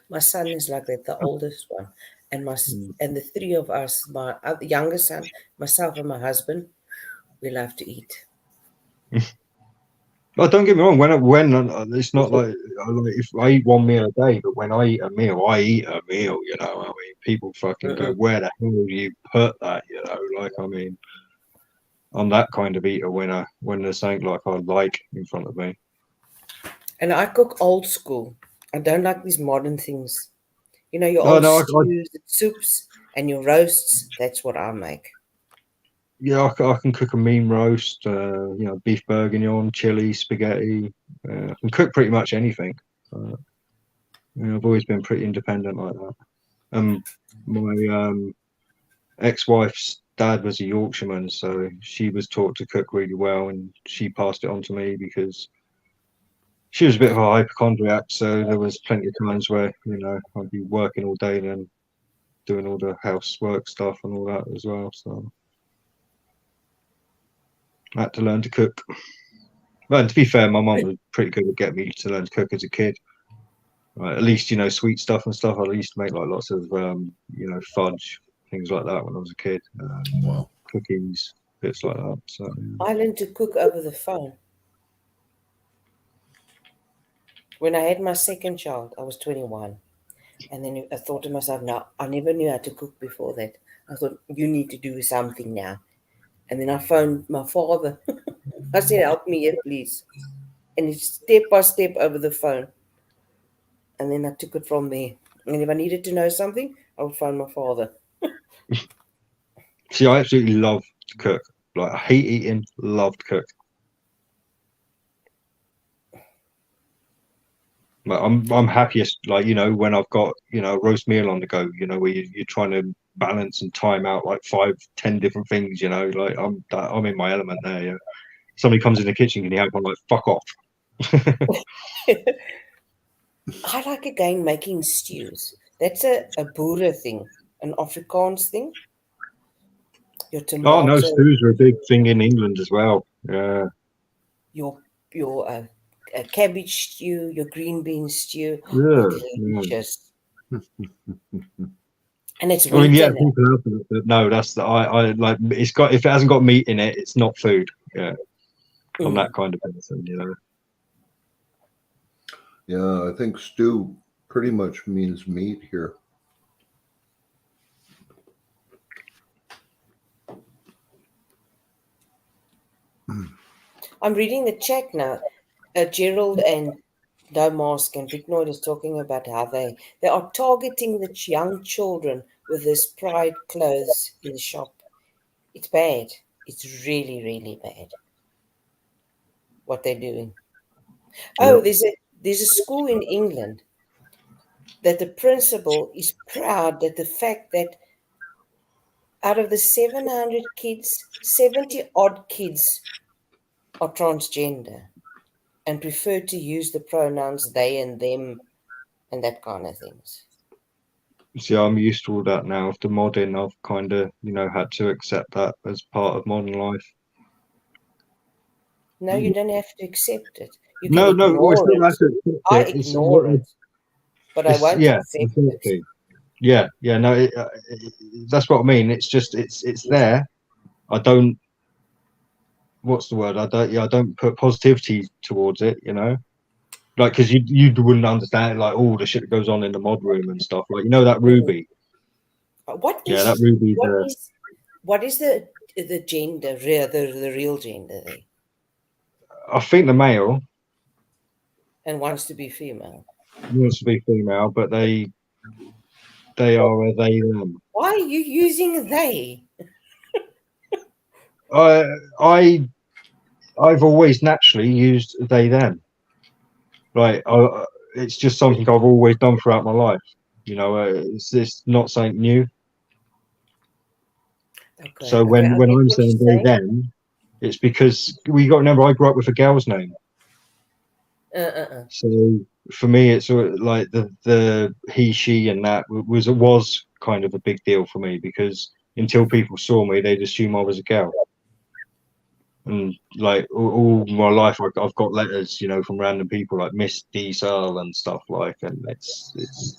My son is like that, the oldest one, and Mm. and the three of us, my youngest son, myself, and my husband, we love to eat. But don't get me wrong. When it's not like if I eat one meal a day, but when I eat a meal, I eat a meal. I mean, people fucking go, Mm-mm. where the hell do you put that? Like I mean, I'm that kind of eater when there's something like I like in front of me. And I cook old school. I don't like these modern things. You know, your No, old no, stews, and soups, and your roasts. That's what I make. yeah, I can cook a mean roast. Beef bourguignon, chili, spaghetti. I can cook pretty much anything. Uh, I've always been pretty independent like that. My ex-wife's dad was a Yorkshireman, so she was taught to cook really well, and she passed it on to me because she was a bit of a hypochondriac. So there was plenty of times where I'd be working all day and then doing all the housework stuff and all that as well. So I had to learn to cook. But to be fair, my mum was pretty good at getting me to learn to cook as a kid. At least sweet stuff and stuff. I used to make like lots of fudge, things like that when I was a kid. Wow. Cookies, bits like that. So I learned to cook over the phone. When I had my second child, I was 21. And then I thought to myself, no, I never knew how to cook before that. I thought, you need to do something now. And then I phoned my father. I said, help me here, please. And it's step by step over the phone. And then I took it from there. And if I needed to know something, I would phone my father. see, I absolutely love to cook. Like I hate eating, love to cook. But I'm happiest, like, you know, when I've got, you know, a roast meal on the go, you know, where you're trying to balance and time out like 5-10 different things, you know, like I'm in my element there. Yeah. Somebody comes in the kitchen, can you have one? Like, fuck off. I like again making stews. That's a Boer thing, an Afrikaans thing. Your Oh no, tomato, stews are a big thing in England as well. Yeah. your cabbage stew, your green bean stew. Oh, Yeah. Yeah. delicious. And it's I mean, yeah, winter now. people have them, but no, that's the I like. It's got, if it hasn't got meat in it, it's not food. Yeah, I'm that kind of person, you know. Yeah, I think stew pretty much means meat here. I'm reading the chat now. Gerald and No Mask and Vic Noyd is talking about how they are targeting the young children with this pride clothes in the shop. It's bad. It's really, really bad what they're doing. Oh, Yep. there's a school in England that the principal is proud that the fact that out of the 700 kids, 70 odd kids are transgender and prefer to use the pronouns they and them and that kind of things. See, I'm used to all that now. After modding, I've kind of, you know, had to accept that as part of modern life. No, you don't have to accept it. You can No, well, it's ignore not it. that to accept I it. ignore it, but I won't Yeah, accept it. exactly. Yeah, no, that's what I mean. It's just, it's there. I don't, what's the word? I don't put positivity towards it, you know? Like, because you wouldn't understand, like, all the shit that goes on in the mod room and stuff. Like, you know, that Ruby. What Yeah, that is Ruby's what is the gender, the real gender there? I think the male And wants to be female. wants to be female, but they are a they them. Why are you using they? I've always naturally used they them. Like, it's just something I've always done throughout my life. You know, it's not something new. Okay, So okay, when I get I'm what saying you're they saying. them, it's because we got to remember I grew up with a girl's name. So for me, it's like the he, she, and that was kind of a big deal for me, because until people saw me, they'd assume I was a girl. And like all my life, I've got letters, you know, from random people like Miss Diesel and stuff like, and it's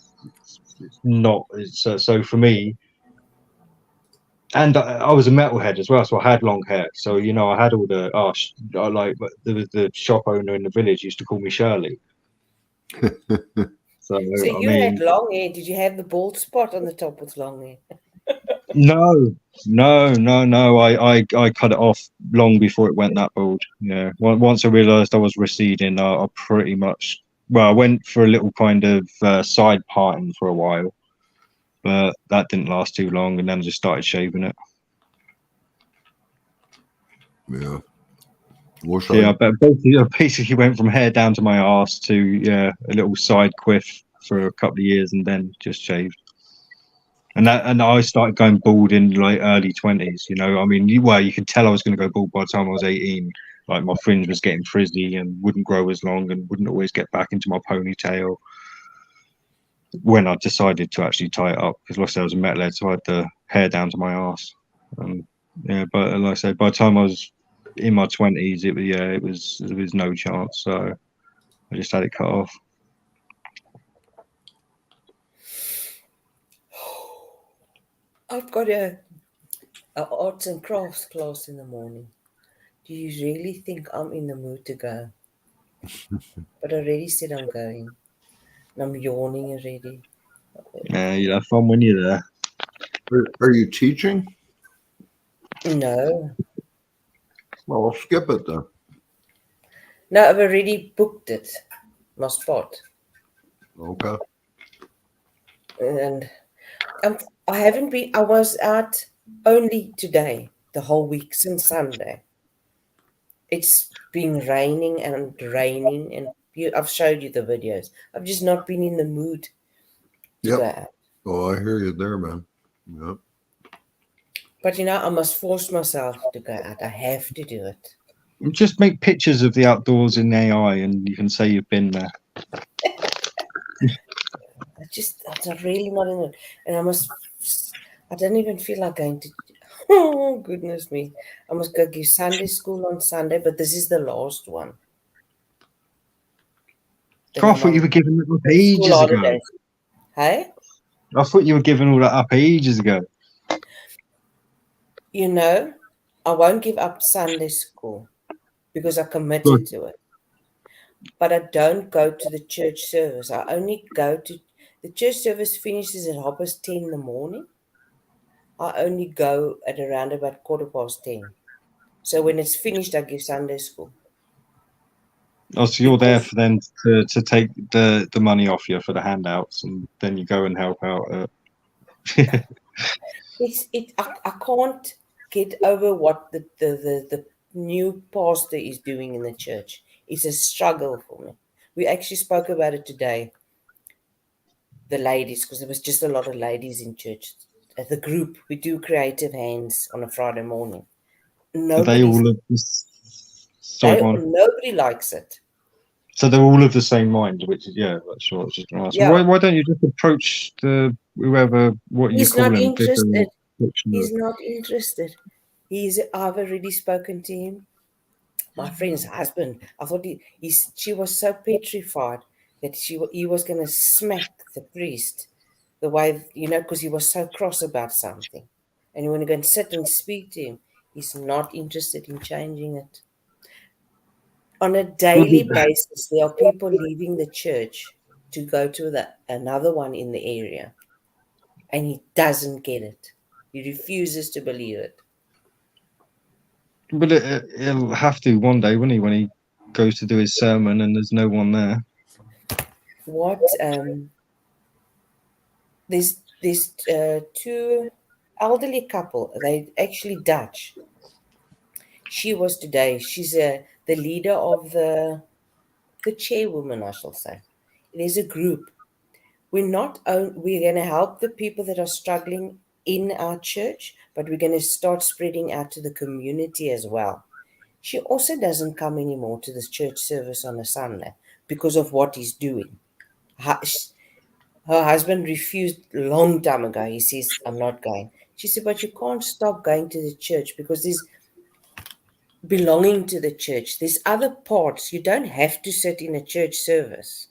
not. So for me, and I was a metalhead as well, so I had long hair. So you know, I had all the like the shop owner in the village used to call me Shirley. So So I you had mean, long hair. Did you have the bald spot on the top with long hair? no. I cut it off long before it went that bald. Yeah. Once I realised I was receding, I pretty much, well, I went for a little kind of side parting for a while, but that didn't last too long, and then I just started shaving it. Yeah. So yeah, I basically went from hair down to my arse to a little side quiff for a couple of years, and then just shaved. And I started going bald in like early 20s. You know, I mean, you could tell I was going to go bald by the time I was 18. Like, my fringe was getting frizzy and wouldn't grow as long and wouldn't always get back into my ponytail. When I decided to actually tie it up, because like I said, I was a metalhead, so I had the hair down to my arse. Yeah, but like I said, by the time I was in my 20s, there was no chance. So I just had it cut off. I've got a arts and crafts class in the morning. Do you really think I'm in the mood to go? But I already said I'm going. And I'm yawning already. Yeah, you have fun when you're there. Are you teaching? No. Well, I'll skip it then. No, I've already booked it. My spot. Okay. And I haven't been, I was out only today, the whole week since Sunday. It's been raining and I've showed you the videos. I've just not been in the mood to Yep. go out. Oh, I hear you there, man. Yep. But I must force myself to go out. I have to do it. Just make pictures of the outdoors in AI, and you can say you've been there. I'm really not in it. And I don't even feel like going to, oh, goodness me. I must go give Sunday school on Sunday, but this is the last one. Then Oh, I I'm thought you on were giving it up school ages ago. holidays. Hey? I thought you were giving all that up ages ago. I won't give up Sunday school because I committed to it. But I don't go to the church service. I only go to the church service finishes at 10:30 in the morning. I only go at around about 10:15. So when it's finished, I give Sunday school. Oh, so you're there Because for them to take the money off you for the handouts, and then you go and help out. I can't get over what the new pastor is doing in the church. It's a struggle for me. We actually spoke about it today, the ladies, because there was just a lot of ladies in church. As the group, we do creative hands on a Friday morning. Are they all of this? Sorry, go on. Nobody likes it. So they're all of the same mind, which is that's what I was just going to ask. Yeah. Why don't you just approach whoever what you He's call not him? interested. He's not interested. I've already spoken to him. My friend's husband. I thought she was so petrified that he was going to smack the priest the way, because he was so cross about something. And you want to go and sit and speak to him. He's not interested in changing it. On a daily basis, there are people leaving the church to go to another one in the area. And he doesn't get it. He refuses to believe it. But he'll have to one day, won't he, when he goes to do his sermon and there's no one there. There's two elderly couple. They actually Dutch. She was today. She's the leader of the chairwoman, I shall say. There's a group. We're going to help the people that are struggling in our church, but we're going to start spreading out to the community as well. She also doesn't come anymore to this church service on a Sunday because of what he's doing. Her husband refused a long time ago. He says, I'm not going. She said, but you can't stop going to the church because there's belonging to the church. There's other parts. You don't have to sit in a church service.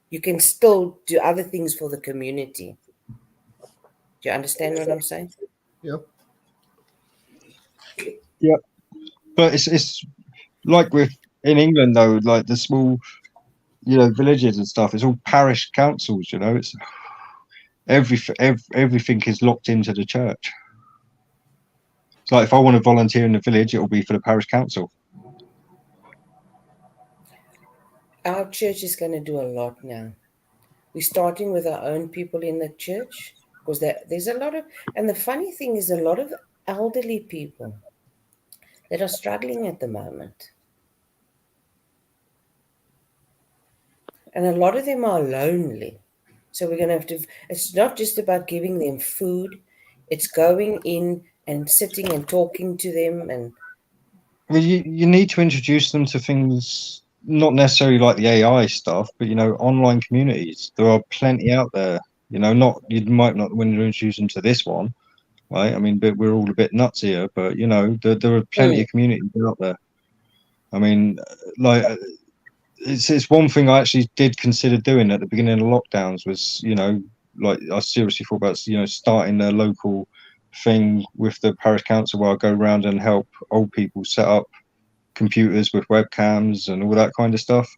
You can still do other things for the community. Do you understand what I'm saying? Yep. Yep. But it's like in England though, like the small, villages and stuff. It's all parish councils. It's everything is locked into the church. It's like if I want to volunteer in the village, it will be for the parish council. Our church is going to do a lot now. We're starting with our own people in the church because there's a lot of, and the funny thing is a lot of elderly people that are struggling at the moment. And a lot of them are lonely. So we're going to have to, it's not just about giving them food, it's going in and sitting and talking to them. And well, you need to introduce them to things, not necessarily like the AI stuff, but online communities. There are plenty out there. You might not when you introduce them to this one, right? I mean, but we're all a bit nuts here, but there are plenty of communities out there. I mean, like it's one thing I actually did consider doing at the beginning of lockdowns was, like I seriously thought about, starting a local thing with the parish council where I go around and help old people set up computers with webcams and all that kind of stuff.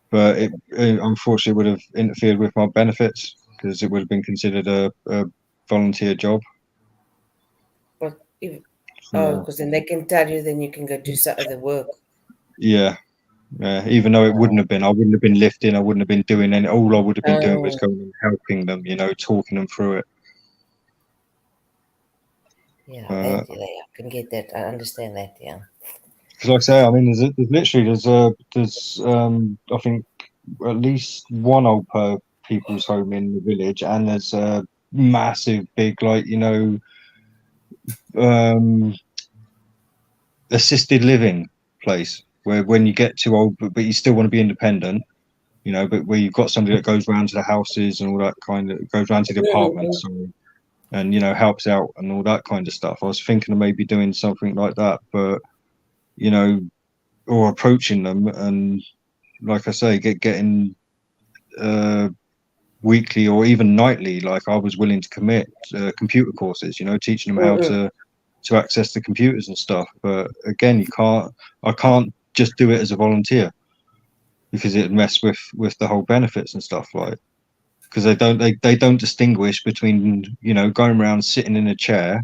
But it unfortunately would have interfered with my benefits because it would have been considered a volunteer job. But because then they can tell you, then you can go do some other work. Yeah. Even though it wouldn't have been, I wouldn't have been lifting, I wouldn't have been doing any. All I would have been doing was going and helping them, talking them through it. Yeah, I can get that. I understand that. Yeah. Because like I say, I mean, there's I think at least one old people's home in the village, and there's a massive big, like, assisted living place where when you get too old, but you still want to be independent, but where you've got somebody that goes round to the houses and all that kind of goes round to the apartments, and helps out and all that kind of stuff. I was thinking of maybe doing something like that, but or approaching them, and like I say, getting weekly or even nightly, like I was willing to commit computer courses, teaching them how to access the computers and stuff. But again, I can't just do it as a volunteer, because it'd mess with the whole benefits and stuff, like, because they don't distinguish between going around sitting in a chair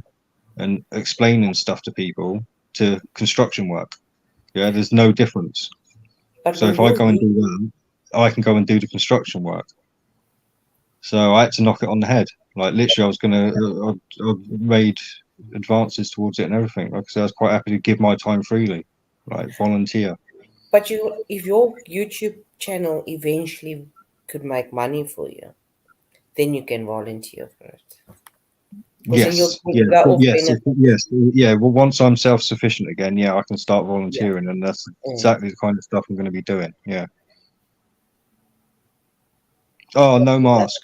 and explaining stuff to people to construction work. Yeah, there's no difference. So if I go and do that, I can go and do the construction work. So I had to knock it on the head. Like, literally, I made advances towards it and everything. Like I said, I was quite happy to give my time freely, like volunteer. But if your YouTube channel eventually could make money for you, then you can volunteer for it. Yes. Yeah. Well, once I'm self-sufficient again, I can start volunteering, and that's exactly the kind of stuff I'm going to be doing. Yeah. Oh, no mask.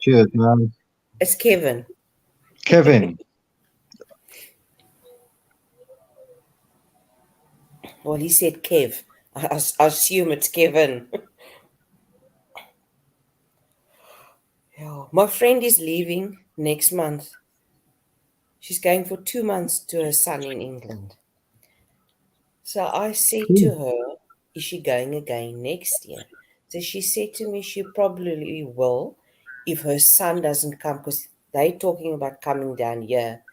Cheers, man. It's Kevin. Kevin. Well, he said Kev. I assume it's Kevin. My friend is leaving next month. She's going for 2 months to her son in England. So I said to her, is she going again next year? So she said to me she probably will if her son doesn't come, because they're talking about coming down here.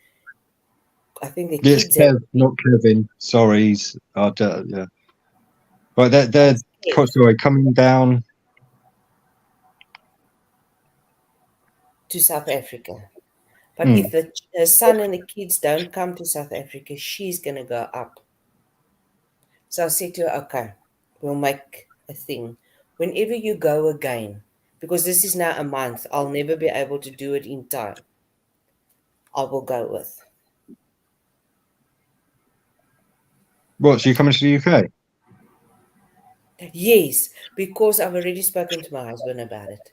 I think the kids not Kevin. Sorry, he's yeah. But they're sorry, coming down to South Africa. But if her son and the kids don't come to South Africa, she's going to go up. So I said to her, okay, we'll make a thing. Whenever you go again, because this is now a month, I'll never be able to do it in time. I will go with. What, so you're coming to the UK? Yes, because I've already spoken to my husband about it.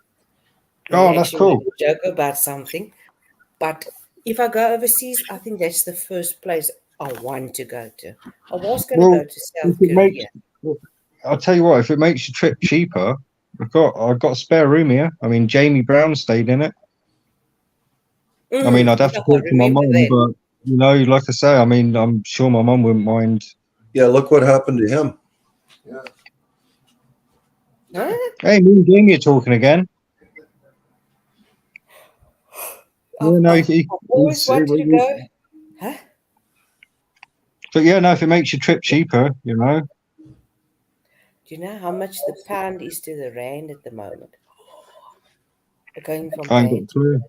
Oh, that's cool. Joke about something. But if I go overseas, I think that's the first place I want to go to. I was going to go to South Korea. I'll tell you what, if it makes your trip cheaper, I've got a spare room here. I mean, Jamie Brown stayed in it. I mean, I'd have to talk to my mum, but like I say, I mean, I'm sure my mum wouldn't mind. Yeah, look what happened to him. Yeah. Huh? Hey, me and Jamie are talking again. I always wanted to go. Huh? But if it makes your trip cheaper, Do you know how much the pound is to the rand at the moment? Going from rand to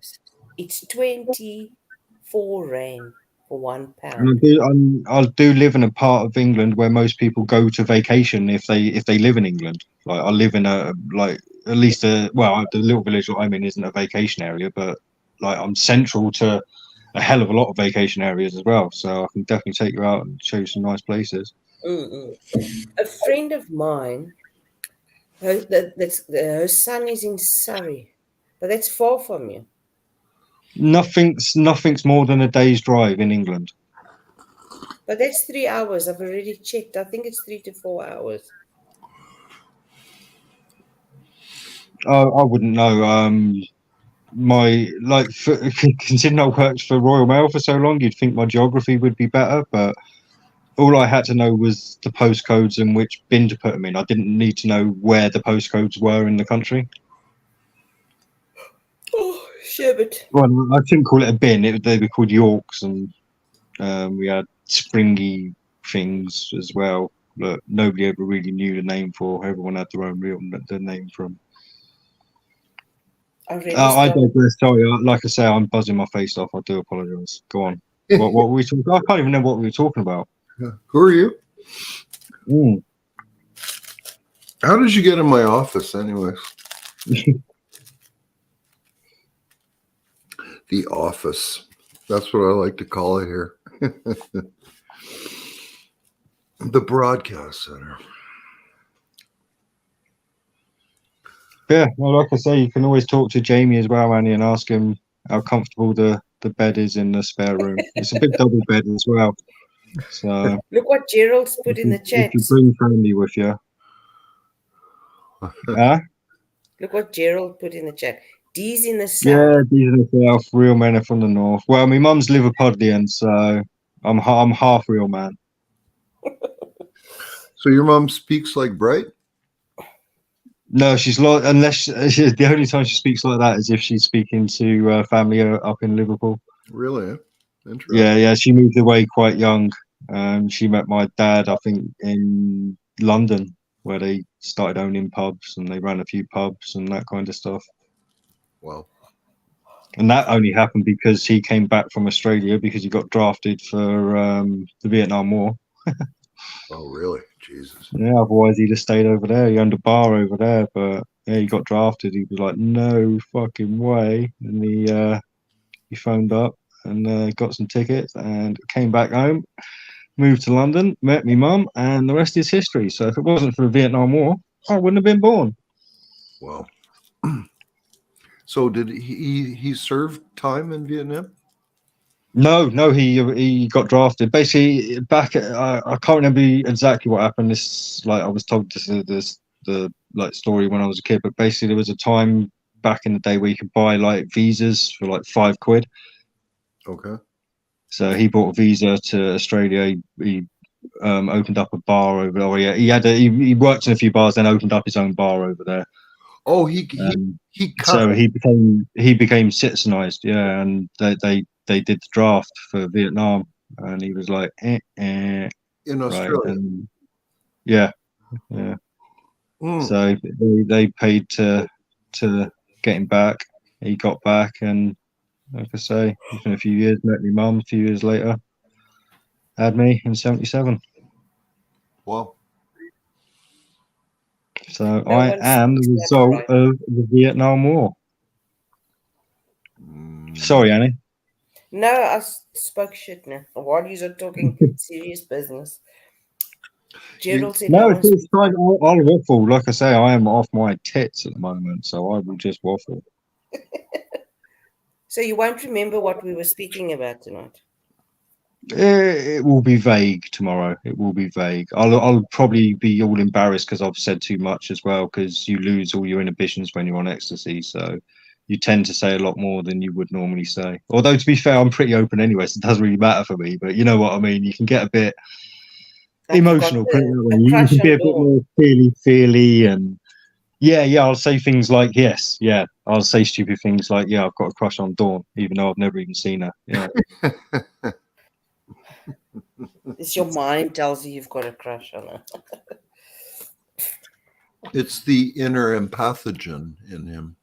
it's 24 rand for £1. I do live in a part of England where most people go to vacation if they live in England. Like, I live in the little village that I'm in isn't a vacation area, but like, I'm central to a hell of a lot of vacation areas as well, so I can definitely take you out and show you some nice places. A friend of mine, her son is in Surrey, but that's far from you. Nothing's more than a day's drive in England. But that's 3 hours. I've already checked. I think it's 3 to 4 hours. I wouldn't know. Considering I worked for Royal Mail for so long, you'd think my geography would be better, but all I had to know was the postcodes and which bin to put them in. I didn't need to know where the postcodes were in the country. Oh, Sherbet. Well, I couldn't call it a bin. They were called Yorks, and we had springy things as well that nobody ever really knew the name for. Everyone had their own their name from. I digress. Sorry, like I say, I'm buzzing my face off. I do apologise. Go on. What were we talking about? I can't even know what we were talking about. Yeah. Who are you? Mm. How did you get in my office, anyways? The office. That's what I like to call it here. The broadcast center. Yeah, well, like I say, you can always talk to Jamie as well, Annie, and ask him how comfortable the bed is in the spare room. It's a big double bed as well. So Look what Gerald's put in the if chat. you bring family with you, Look what Gerald put in the chat. D's in the south. yeah, these are the South. Real men are from the north. Well, my mum's Liverpudlian, so I'm half real man. So your mom speaks like Bright? No, she's like, unless the only time she speaks like that is if she's speaking to family up in Liverpool. Really? Interesting. Yeah, she moved away quite young. She met my dad, I think, in London, where they started owning pubs and they ran a few pubs and that kind of stuff. Wow. And that only happened because he came back from Australia because he got drafted for the Vietnam War. Oh, really? Jesus. Yeah, otherwise he'd have stayed over there. He owned a bar over there, but yeah, he got drafted. He was like, no fucking way. And he phoned up and got some tickets and came back home, moved to London, met me mum, and the rest is history. So if it wasn't for the Vietnam War, I wouldn't have been born. Wow. So did he served time in Vietnam? No, he got drafted. Basically, back I can't remember exactly what happened. This like I was told the like story when I was a kid, but basically there was a time back in the day where you could buy like visas for like £5. Okay. So he bought a visa to Australia. He opened up a bar over there. Oh, yeah, he worked in a few bars, then opened up his own bar over there. Oh, he so he became citizenized. Yeah, and they did the draft for Vietnam, and he was like, in Australia. right, and yeah. Mm. So they paid to get him back. He got back, and like I say, within a few years, met my mum. A few years later, had me in '77. Wow. So I am the speaks that result right. of the Vietnam War. Sorry, Annie. No, I spoke shit now. While you are talking serious business. Gerald said No, one it's speaks fine. I'll waffle. Like I say, I am off my tits at the moment, so I will just waffle. So you won't remember what we were speaking about tonight. It will be vague tomorrow. It will be vague. I'll probably be all embarrassed because I've said too much as well, because you lose all your inhibitions when you're on ecstasy. So you tend to say a lot more than you would normally say. Although, to be fair, I'm pretty open anyway, so it doesn't really matter for me. But you know what I mean? You can get a bit Like emotional. you got You crush can be on a bit Dawn. more feely and yeah, I'll say things like yes, yeah. I'll say stupid things like yeah, I've got a crush on Dawn, even though I've never even seen her. Yeah. It's your mind tells you you've got a crush on her. It's the inner empathogen in him.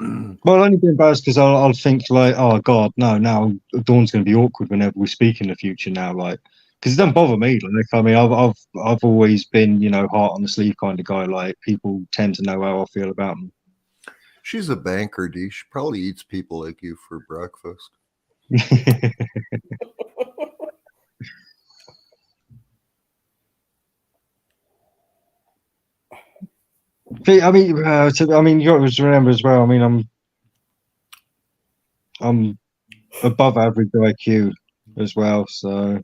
Well, I'll only be embarrassed because I'll think like, oh God, no, now Dawn's going to be awkward whenever we speak in the future. Now, like, because it doesn't bother me. Like, I mean, I've always been, heart on the sleeve kind of guy. Like, people tend to know how I feel about them. She's a banker, D. She probably eats people like you for breakfast. I mean, you got to remember as well. I mean, I'm above average IQ as well, so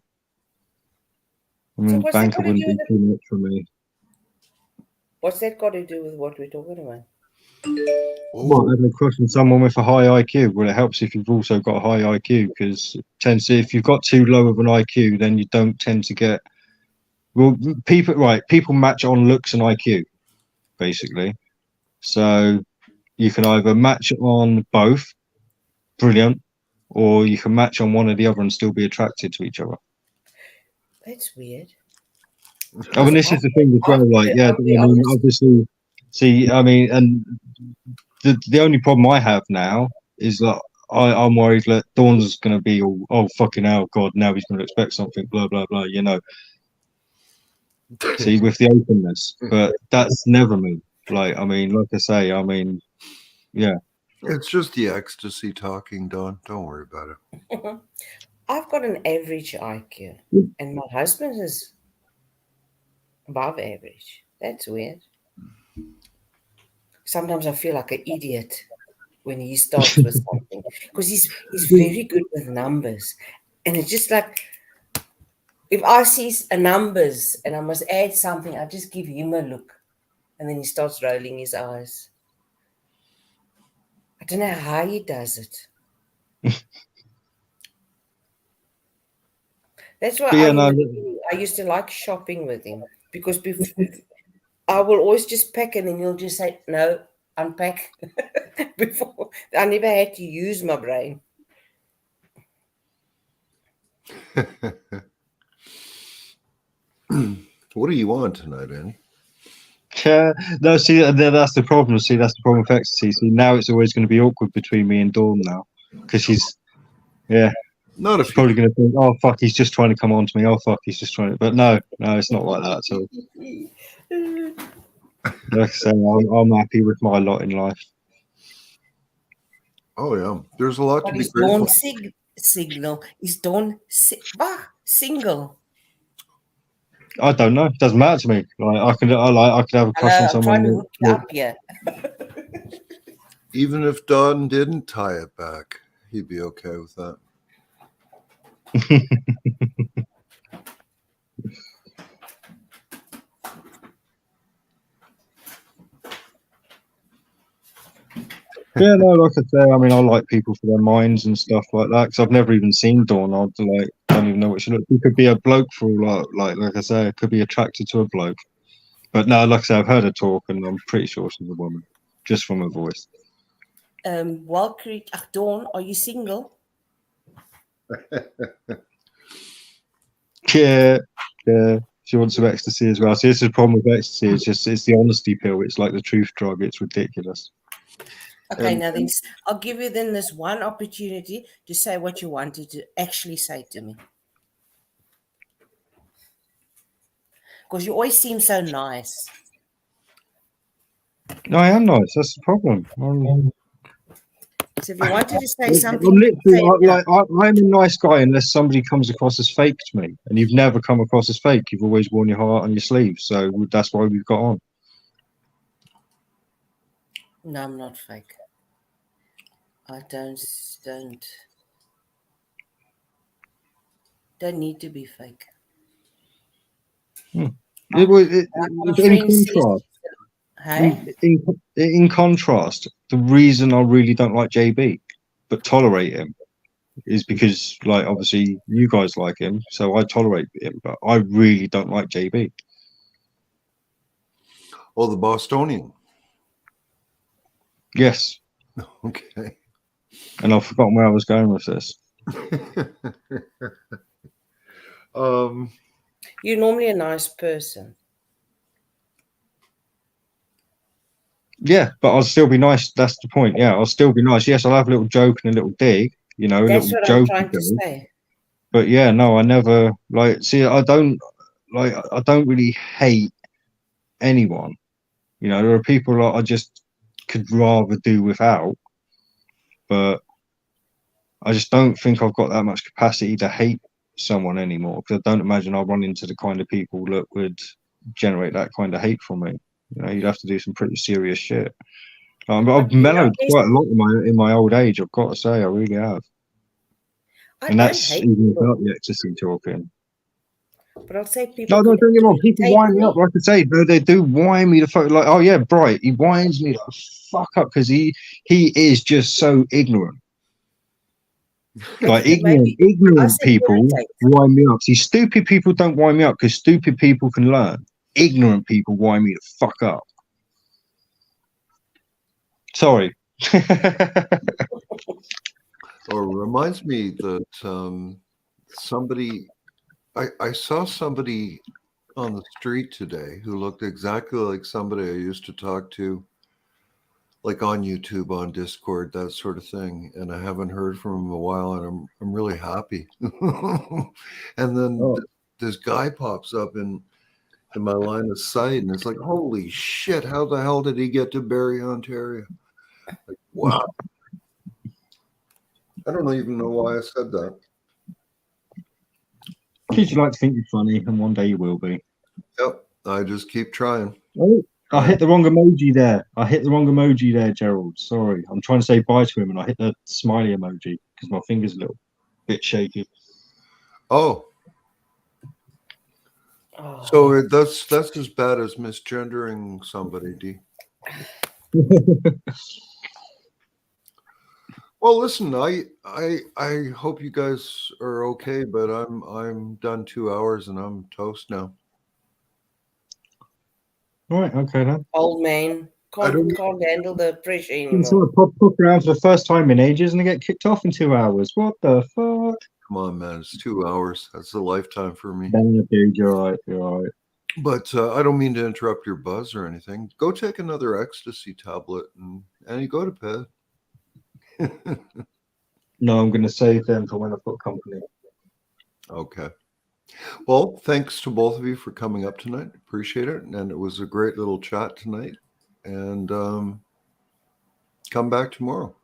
I mean, what's that banker got to wouldn't do be with too much for me. What's that got to do with what we're talking about? Well, having a crush on someone with a high IQ. Well, it helps if you've also got a high IQ, because if you've got too low of an IQ, then you don't tend to get. Well, people match on looks and IQ, basically. So you can either match on both, brilliant, or you can match on one or the other and still be attracted to each other. That's weird. Oh, and this is the thing as well. Like, yeah, I mean, obviously, see, I mean, and the only problem I have now is that I'm worried that Dawn's going to be all, oh fucking hell, God, now he's going to expect something, blah blah blah. You know, see, with the openness, but that's never me. Like, I mean, like I say, I mean, yeah. It's just the ecstasy talking, Don. Don't worry about it. I've got an average IQ, and my husband is above average. That's weird. Sometimes I feel like an idiot when he starts with something because he's very good with numbers, and it's just like if I see a numbers and I must add something, I just give him a look, and then he starts rolling his eyes. I don't know how he does it. That's why But yeah, no, I used to like shopping with him because I will always just pack and then he'll just say, no, unpack. Before I never had to use my brain. What do you want tonight, Annie? yeah, no, see, that's the problem. See, that's the problem with ecstasy. See, now it's always going to be awkward between me and Dawn now because she's, yeah, Not if she's you. probably going to think, oh fuck, he's just trying to come on to me. Oh fuck, he's just trying to. But no, it's not like that at all. Like I say, I'm happy with my lot in life. Oh yeah, there's a lot But to be is grateful. Dawn signal? Is Dawn single? I don't know. It doesn't matter to me. Like I could have a crush on Hello, I'm someone. trying to hook you up here. Even if Don didn't tie it back, he'd be okay with that. Yeah, no, like I say, I mean, I like people for their minds and stuff like that. Because I've never even seen Dawn. I like don't even know what she looks. He could be a bloke for like I say, I could be attracted to a bloke. But no, like I say, I've heard her talk, and I'm pretty sure she's a woman, just from her voice. Walker, Dawn, are you single? Yeah, yeah. She wants some ecstasy as well. See, this is the problem with ecstasy. It's the honesty pill. It's like the truth drug. It's ridiculous. Okay, now then, I'll give you then this one opportunity to say what you wanted to actually say to me. Because you always seem so nice. No, I am nice. That's the problem. So if you wanted to say I'm something, literally I'm a nice guy unless somebody comes across as fake to me, and you've never come across as fake. You've always worn your heart on your sleeve, so that's why we've got on. no, I'm not fake. I don't need to be fake. In contrast, the reason I really don't like JB but tolerate him is because, like, obviously you guys like him, so I tolerate him, but I really don't like JB. Oh, the Bostonian. Yes. Okay. And I've forgotten where I was going with this. You're normally a nice person. Yeah, but I'll still be nice. That's the point. Yeah, I'll still be nice. Yes, I'll have a little joke and a little dig, you know, That's a little what joke. I'm trying to say. But yeah, no, I never see. I don't really hate anyone. You know, there are people that I just could rather do without, but I just don't think I've got that much capacity to hate someone anymore. Because I don't imagine I'll run into the kind of people that would generate that kind of hate from me. You know, you'd have to do some pretty serious shit. I've mellowed quite a lot in my old age. I've got to say, I really have. And that's even without the ecstasy talking. But I'll say people. No, don't get me wrong. People wind me up, like I say, they do wind me the fuck. Like, oh yeah, Bright. He winds me the fuck up because he is just so ignorant. Like ignorant people wind me up. See, stupid people don't wind me up because stupid people can learn. Ignorant people wind me the fuck up. Sorry. Or reminds me that somebody, I saw somebody on the street today who looked exactly like somebody I used to talk to like on YouTube, on Discord, that sort of thing. And I haven't heard from him in a while, and I'm really happy. And then this guy pops up in my line of sight, and it's like, holy shit, how the hell did he get to Barrie, Ontario? Like, wow. I don't even know why I said that. Because you like to think you're funny, and one day you will be. Yep, I just keep trying. Oh, I hit the wrong emoji there. Gerald. Sorry. I'm trying to say bye to him, and I hit the smiley emoji because my finger's a little bit shaky. Oh. So that's as bad as misgendering somebody, D. Well, listen, I hope you guys are okay, but I'm done 2 hours and I'm toast now. All right, okay then. Old man can't handle the pressure anymore. Sort of pop around for the first time in ages and they get kicked off in 2 hours. What the fuck? Come on, man, it's 2 hours. That's a lifetime for me. Dude, you're right. But I don't mean to interrupt your buzz or anything. Go take another ecstasy tablet and you go to bed. No, I'm going to save them for when I've got company. Okay. Well, thanks to both of you for coming up tonight. Appreciate it. And it was a great little chat tonight. And come back tomorrow.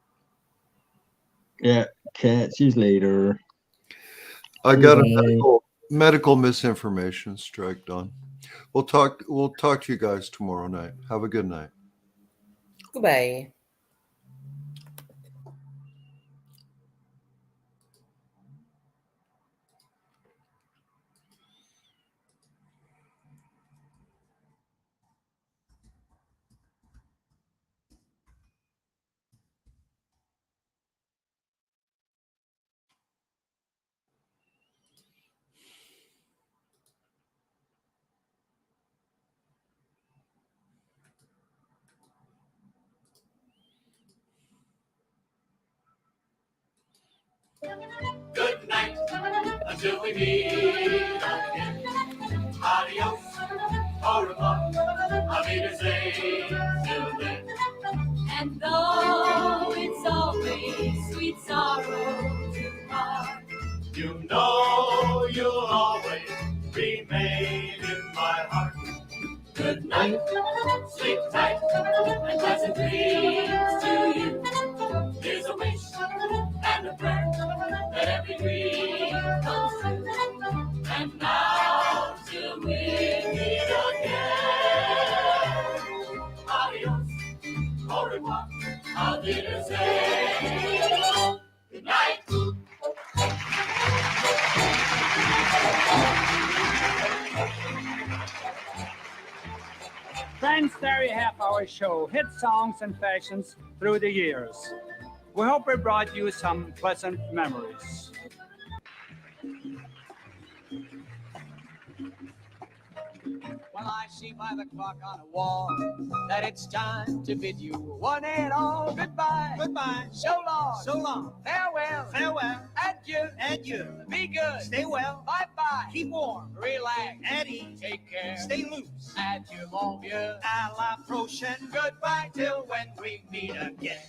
Yeah, catch you later. I got a medical misinformation strike, Don. We'll talk to you guys tomorrow night. Have a good night. Goodbye. Good night until we meet again. Adios, au revoir, I'll be to say till then. And though it's always sweet sorrow to part, you know you'll always remain in my heart. Good night, sleep tight, and pleasant dreams to you. Here's a wish and a prayer that every dream comes true. And now till we meet again, adios, au revoir, I'll be to say good night. Friends, there you have our show, hit songs and fashions through the years. We hope we brought you some pleasant memories. Well, I see by the clock on the wall that it's time to bid you one and all goodbye. Goodbye. So long. So long. Farewell. Farewell. Adieu. Adieu. Be good. Stay well. Bye-bye. Keep warm. Relax. At ease. Take care. Stay loose. Adieu, mon vieux. À la prochaine. Goodbye till when we meet again.